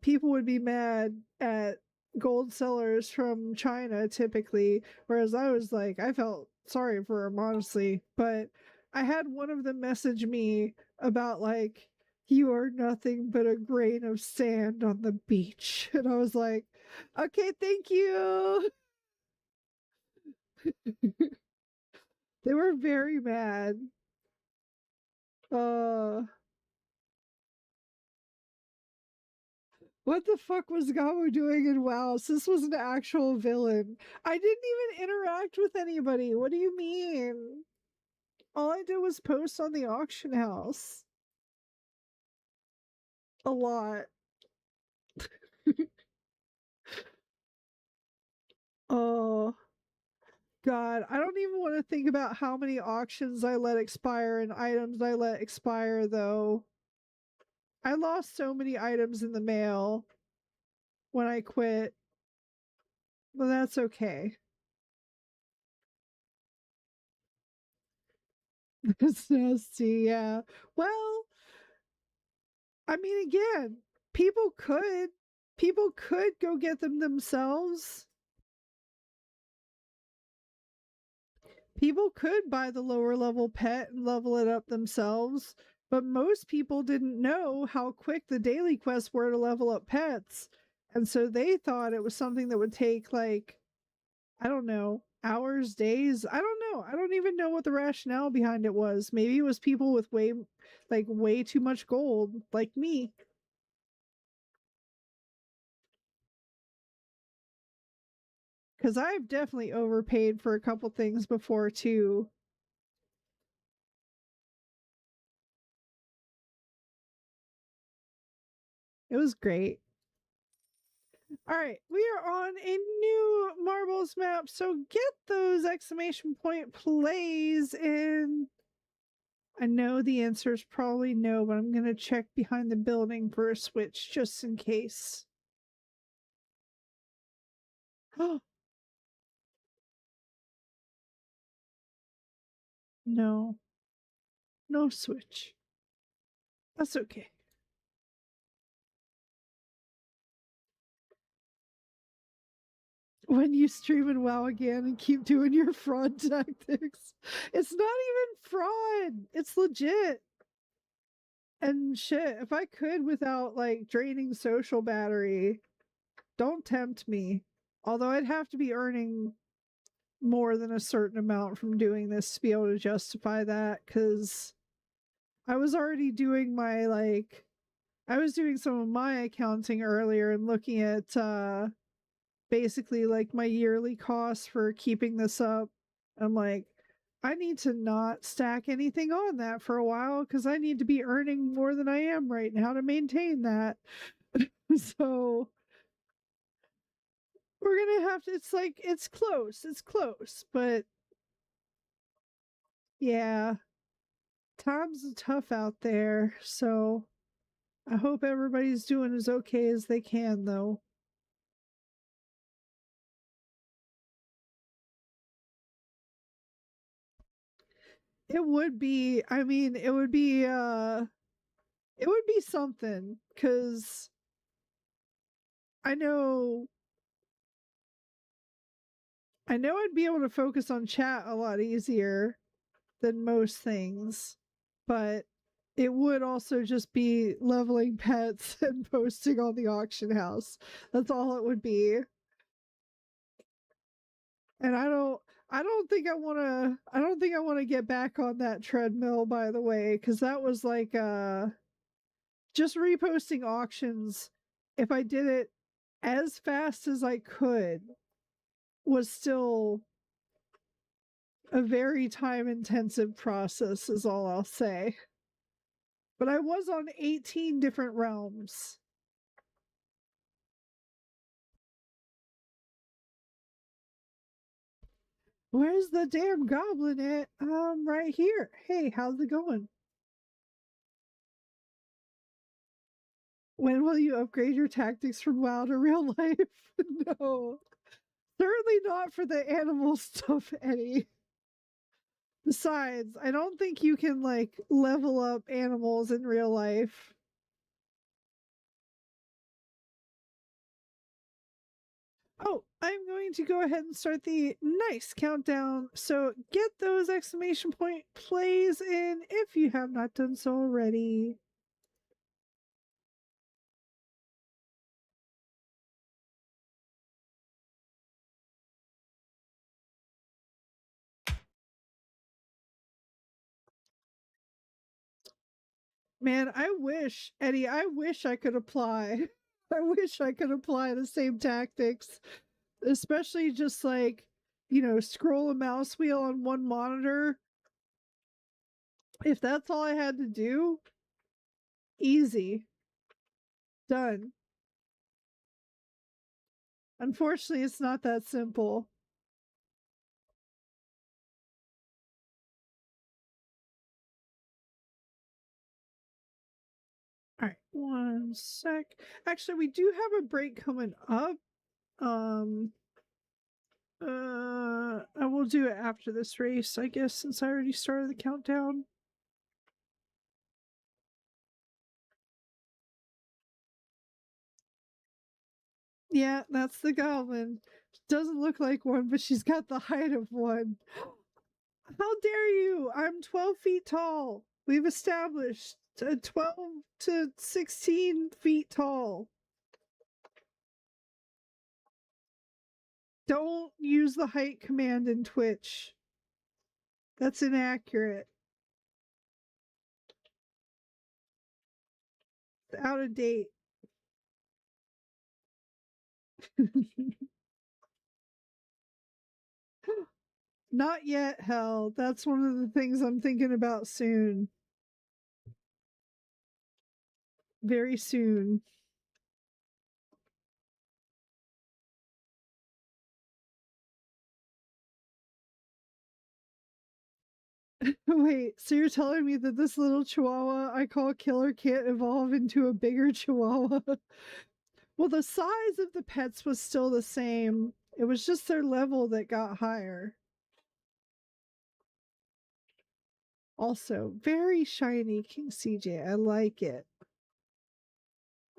people would be mad at gold sellers from China typically, whereas I was like I felt sorry for them honestly, but I had one of them message me about like you are nothing but a grain of sand on the beach. And I was like, okay, thank you. They were very mad. Uh, what the fuck was Gabo doing in WoW? This was an actual villain. I didn't even interact with anybody. What do you mean? All I did was post on the auction house. A lot. Oh, God. I don't even want to think about how many auctions I let expire and items I let expire, though. I lost so many items in the mail when I quit. But that's okay. It's nasty, yeah. Well, I mean, again, people could people could go get them themselves. People could buy the lower level pet and level it up themselves, but most people didn't know how quick the daily quests were to level up pets. And so they thought it was something that would take like I don't know, hours, days. I don't know. I don't even know what the rationale behind it was. Maybe it was people with way too much gold like me. Because I've definitely overpaid for a couple things before too. It was great. All right, we are on a new marbles map, so get those exclamation point plays in. I know the answer is probably no, but I'm going to check behind the building for a switch just in case. Oh, no. No switch. That's okay. When you stream in WoW again and keep doing your fraud tactics, it's not even fraud. It's legit. And shit, if I could without like draining social battery, don't tempt me. Although I'd have to be earning more than a certain amount from doing this to be able to justify that, because I was already doing my like I was doing some of my accounting earlier and looking at basically like my yearly costs for keeping this up. I'm like, I need to not stack anything on that for a while because I need to be earning more than I am right now to maintain that. So we're gonna have to, it's like it's close, but Yeah, times are tough out there, so I hope everybody's doing as okay as they can, though. It would be, I mean, it would be something cuz I know I know I'd be able to focus on chat a lot easier than most things, but it would also just be leveling pets and posting on the auction house. That's all it would be. And I don't think I want to get back on that treadmill, by the way, cuz that was like just reposting auctions. If I did it as fast as I could was still a very time intensive process is all I'll say. But I was on 18 different realms. Where's the damn goblin at? Right here. Hey, how's it going? When will you upgrade your tactics from WoW to real life? No. Certainly not for the animal stuff, Eddie. Besides, I don't think you can like level up animals in real life. Oh, I'm going to go ahead and start the nice countdown. So get those exclamation point plays in if you have not done so already. Man, I wish, Eddie, I wish I could apply. I wish I could apply the same tactics, especially just like, scroll a mouse wheel on one monitor. If that's all I had to do, easy. Done. Unfortunately, it's not that simple. All right, one sec. Actually, we do have a break coming up. Um, I will do it after this race, I guess, since I already started the countdown. Yeah, that's the goblin. Doesn't look like one, but she's got the height of one. How dare you? I'm 12 feet tall. We've established 12 to 16 feet tall. Don't use the height command in Twitch. That's inaccurate. It's out of date. Not yet, hell. That's one of the things I'm thinking about soon. Very soon. Wait, so you're telling me that this little chihuahua I call killer can't evolve into a bigger chihuahua? Well, the size of the pets was still the same. It was just their level that got higher. Also, very shiny King CJ. I like it.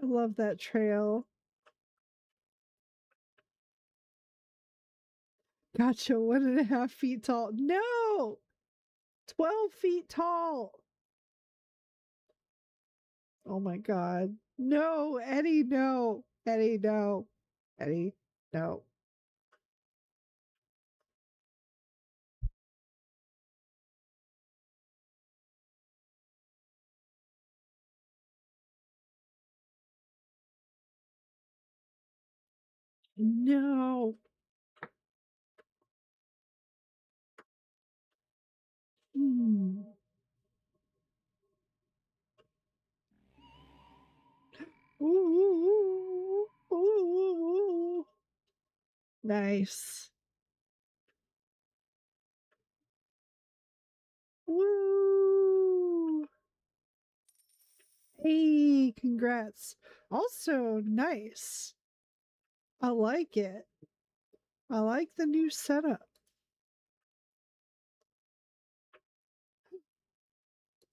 I love that trail. Gotcha. 1.5 feet tall. No! 12 feet tall. Oh my god. No, Eddie, no. Eddie, no. Eddie, no. No. Hmm. Ooh, ooh, ooh. Nice. Woo! Hey, congrats. Also, nice. I like it. I like the new setup.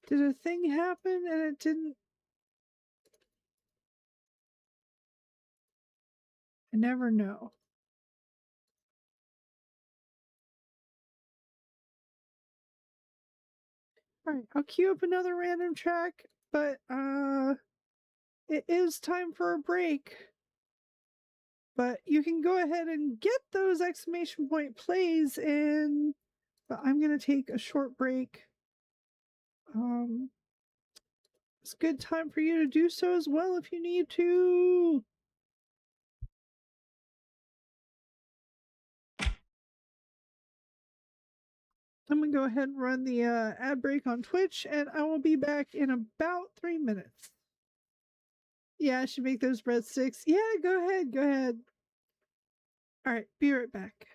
Did a thing happen and it didn't? I never know. Alright, I'll queue up another random track, but it is time for a break. But you can go ahead and get those exclamation point plays in. But I'm gonna take a short break. It's a good time for you to do so as well if you need to. I'm gonna go ahead and run the ad break on Twitch, and I will be back in about 3 minutes. Yeah, I should make those breadsticks. Yeah, go ahead, go ahead. All right, be right back.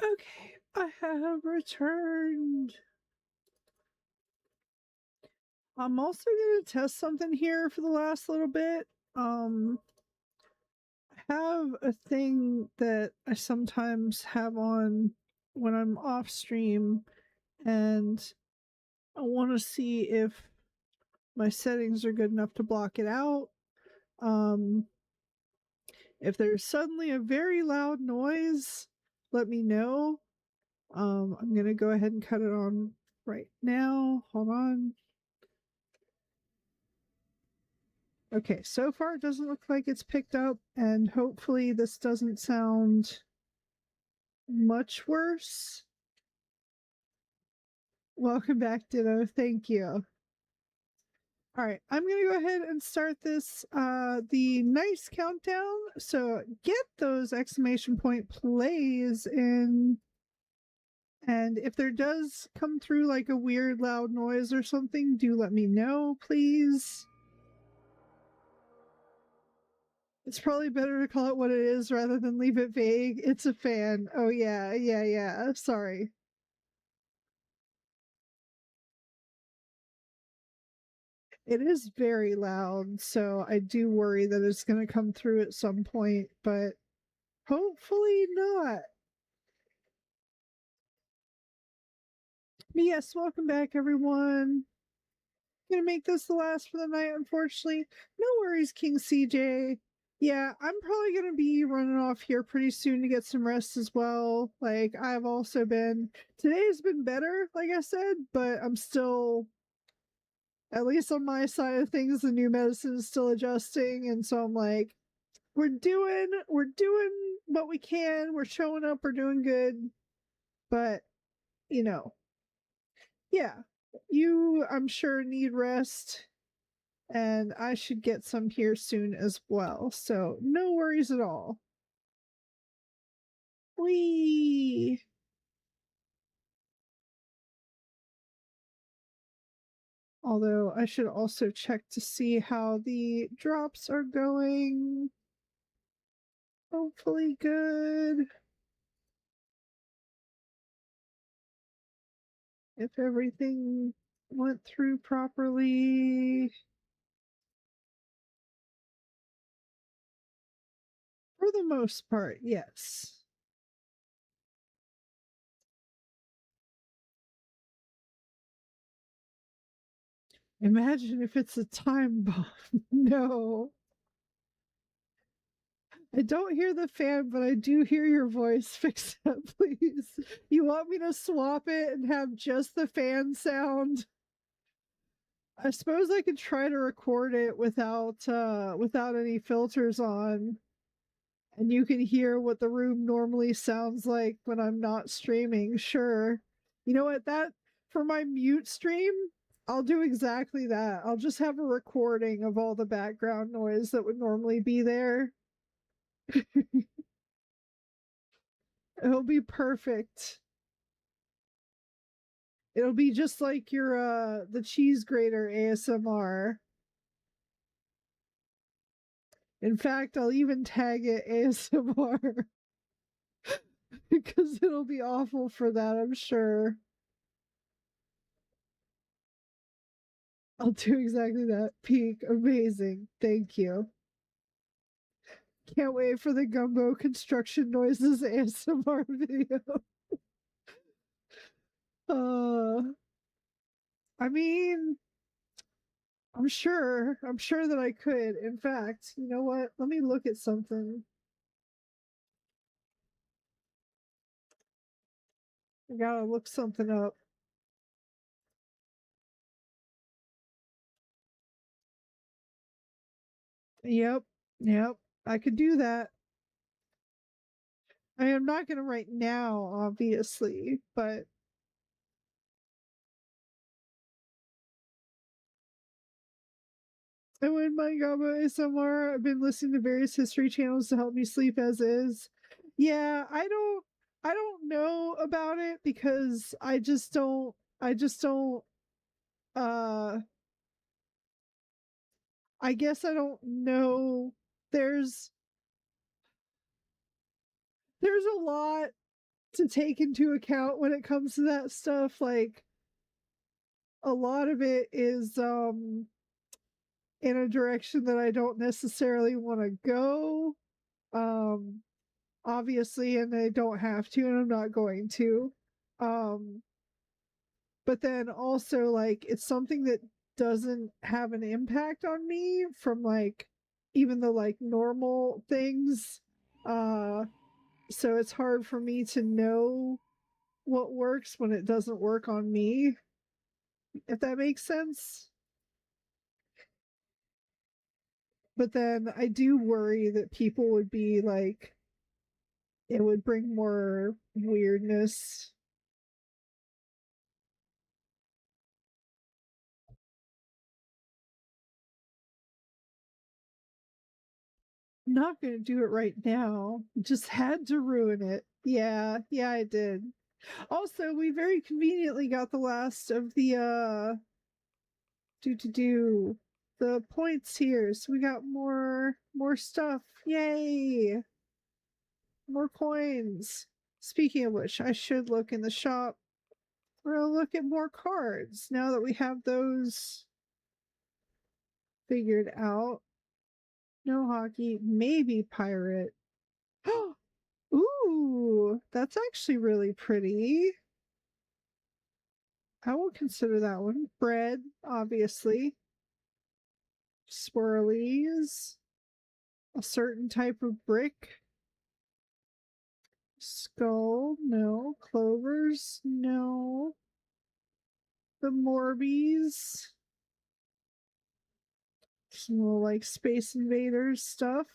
Okay, I have returned. I'm also going to test something here for the last little bit. I have a thing that I sometimes have on when I'm off stream, and I want to see if my settings are good enough to block it out. If there's suddenly a very loud noise, let me know. I'm gonna go ahead and cut it on right now. Hold on. Okay, so far it doesn't look like it's picked up, and hopefully this doesn't sound much worse. Welcome back, Ditto. Thank you. All right, I'm gonna go ahead and start this the nice countdown. So get those exclamation point plays in, and if there does come through like a weird loud noise or something, do let me know, please. It's probably better to call it what it is rather than leave it vague. It's a fan. Oh yeah. Sorry. It is very loud, so I do worry that it's going to come through at some point, but hopefully not. But yes, welcome back, everyone. Gonna make this the last for the night, unfortunately. No worries, King CJ. Yeah, I'm probably gonna be running off here pretty soon to get some rest as well. Like, I've also been, today's been better, like I said, but I'm still, at least on my side of things, the new medicine is still adjusting, and so I'm like, we're doing what we can, we're showing up, we're doing good, but you know, yeah, you I'm sure need rest, and I should get some here soon as well, so no worries at all. Whee! Although I should also check to see how the drops are going. Hopefully good. If everything went through properly. For the most part, yes. Imagine if it's a time bomb. No. I don't hear the fan, but I do hear your voice. Fix that, please. You want me to swap it and have just the fan sound? I suppose I could try to record it without any filters on, and you can hear what the room normally sounds like when I'm not streaming. Sure. You know what? That for my mute stream, I'll do exactly that. I'll just have a recording of all the background noise that would normally be there. It'll be perfect. It'll be just like your the cheese grater ASMR. In fact, I'll even tag it ASMR because it'll be awful for that, I'm sure. I'll do exactly that. Peak, amazing. Thank you. Can't wait for the gumbo construction noises ASMR video. uh I mean, I'm sure that I could. In fact, you know what? Let me look at something. I gotta look something up. Yep, yep, I could do that. I am not gonna right now, obviously, but I wouldn't mind Gobo ASMR. I've been listening to various history channels to help me sleep as is. Yeah, I don't know about it because I just don't uh I guess I don't know. There's there's a lot to take into account when it comes to that stuff. Like a lot of it is in a direction that I don't necessarily want to go. Um Obviously, and I don't have to, and I'm not going to. Um but then also like it's something that doesn't have an impact on me from like even the like normal things. uh so it's hard for me to know what works when it doesn't work on me, if that makes sense. But then I do worry that people would be like, it would bring more weirdness. Not gonna do it right now. Just had to ruin it. Yeah, yeah, I did. Also, we very conveniently got the last of the do the points here. So we got more stuff. Yay! More coins. Speaking of which, I should look in the shop. We're gonna look at more cards now that we have those figured out. No hockey, maybe pirate. Ooh, that's actually really pretty. I will consider that one. Bread, obviously. Swirlies. A certain type of brick. Skull, no. Clovers, no. The Morbies. Some little like Space Invaders stuff.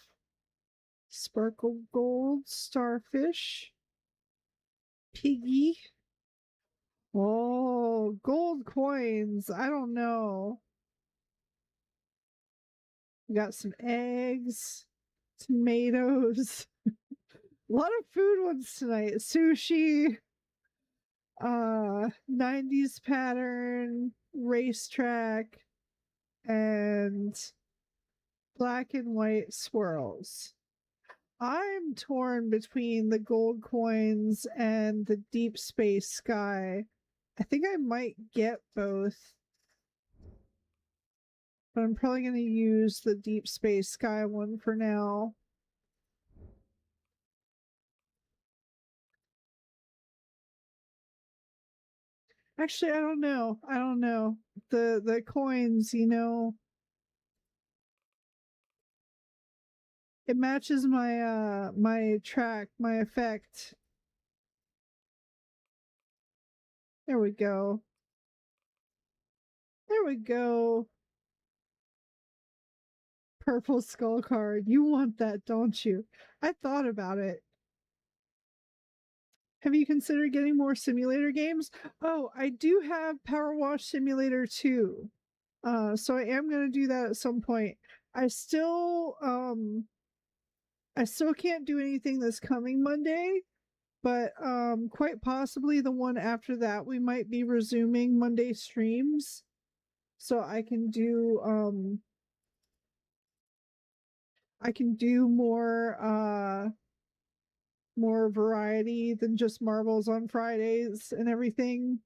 Sparkle Gold, Starfish. Piggy. Oh, gold coins. I don't know. We got some eggs, tomatoes. A lot of food ones tonight. Sushi, 90s pattern, racetrack, and black and white swirls. I'm torn between the gold coins and the deep space sky. I think I might get both, but I'm probably going to use the deep space sky one for now. Actually, I don't know. I don't know. The coins, you know, it matches my track, my effect. There we go. There we go. Purple skull card. You want that, don't you? I thought about it. Have you considered getting more simulator games? Oh, I do have Power Wash Simulator 2. So I am going to do that at some point. I still can't do anything this coming Monday, but quite possibly the one after that we might be resuming Monday streams. So I can do more variety than just marbles on Fridays and everything.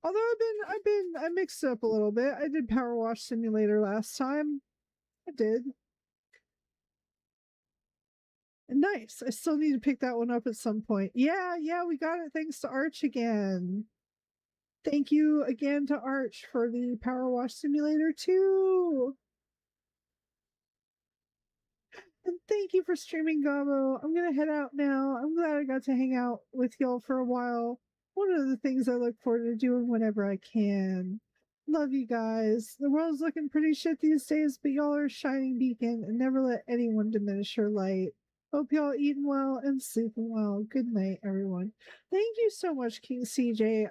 Although I mixed it up a little bit. I did Power Wash Simulator last time. I did. Nice. I still need to pick that one up at some point. Yeah, we got it thanks to Arch again. Thank you again to Arch for the Power Wash Simulator 2. And thank you for streaming, Gobo. I'm gonna head out now. I'm glad I got to hang out with y'all for a while. One of the things I look forward to doing whenever I can. Love you guys. The world's looking pretty shit these days, but y'all are a shining beacon and never let anyone diminish your light. Hope y'all eating well and sleeping well. Good night, everyone. Thank you so much, King CJ.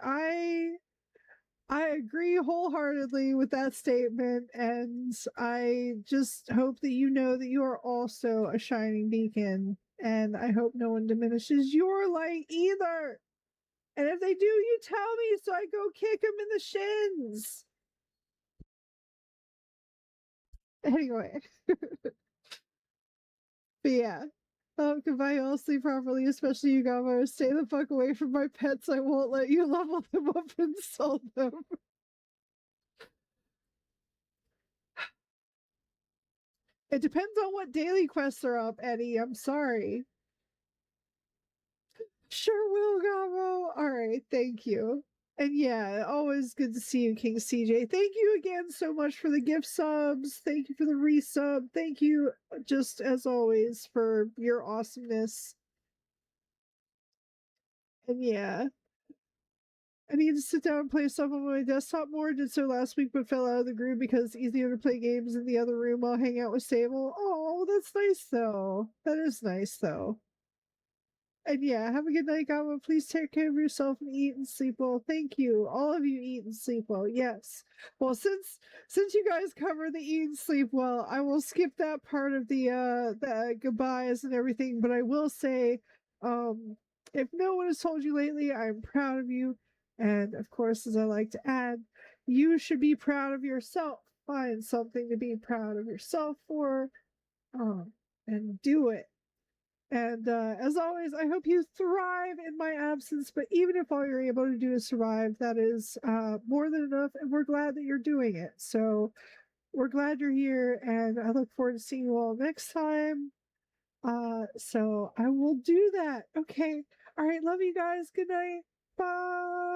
I agree wholeheartedly with that statement, and I just hope that you know that you are also a shining beacon, and I hope no one diminishes your light either. And if they do, you tell me so I go kick them in the shins. Anyway, but yeah. Goodbye, y'all. Sleep properly, especially you, Gabo. Stay the fuck away from my pets. I won't let you level them up and sell them. It depends on what daily quests are up, Eddie. I'm sorry. Sure will, Gabo. All right, thank you. And yeah, always good to see you, King CJ. Thank you again so much for the gift subs. Thank you for the resub. Thank you, just as always, for your awesomeness. And yeah, I need to sit down and play stuff on my desktop more. Did so last week, but fell out of the groove because it's easier to play games in the other room while hanging out with Sable. Oh, that's nice though. That is nice though. And yeah, have a good night, Goblin. Please take care of yourself and eat and sleep well. Thank you. All of you eat and sleep well. Yes. Well, since you guys cover the eat and sleep well, I will skip that part of the goodbyes and everything, but I will say, if no one has told you lately, I'm proud of you. And of course, as I like to add, you should be proud of yourself. Find something to be proud of yourself for, and do it. And as always, I hope you thrive in my absence. But even if all you're able to do is survive, that is more than enough. And we're glad that you're doing it. So we're glad you're here. And I look forward to seeing you all next time. So I will do that. Okay. All right. Love you guys. Good night. Bye.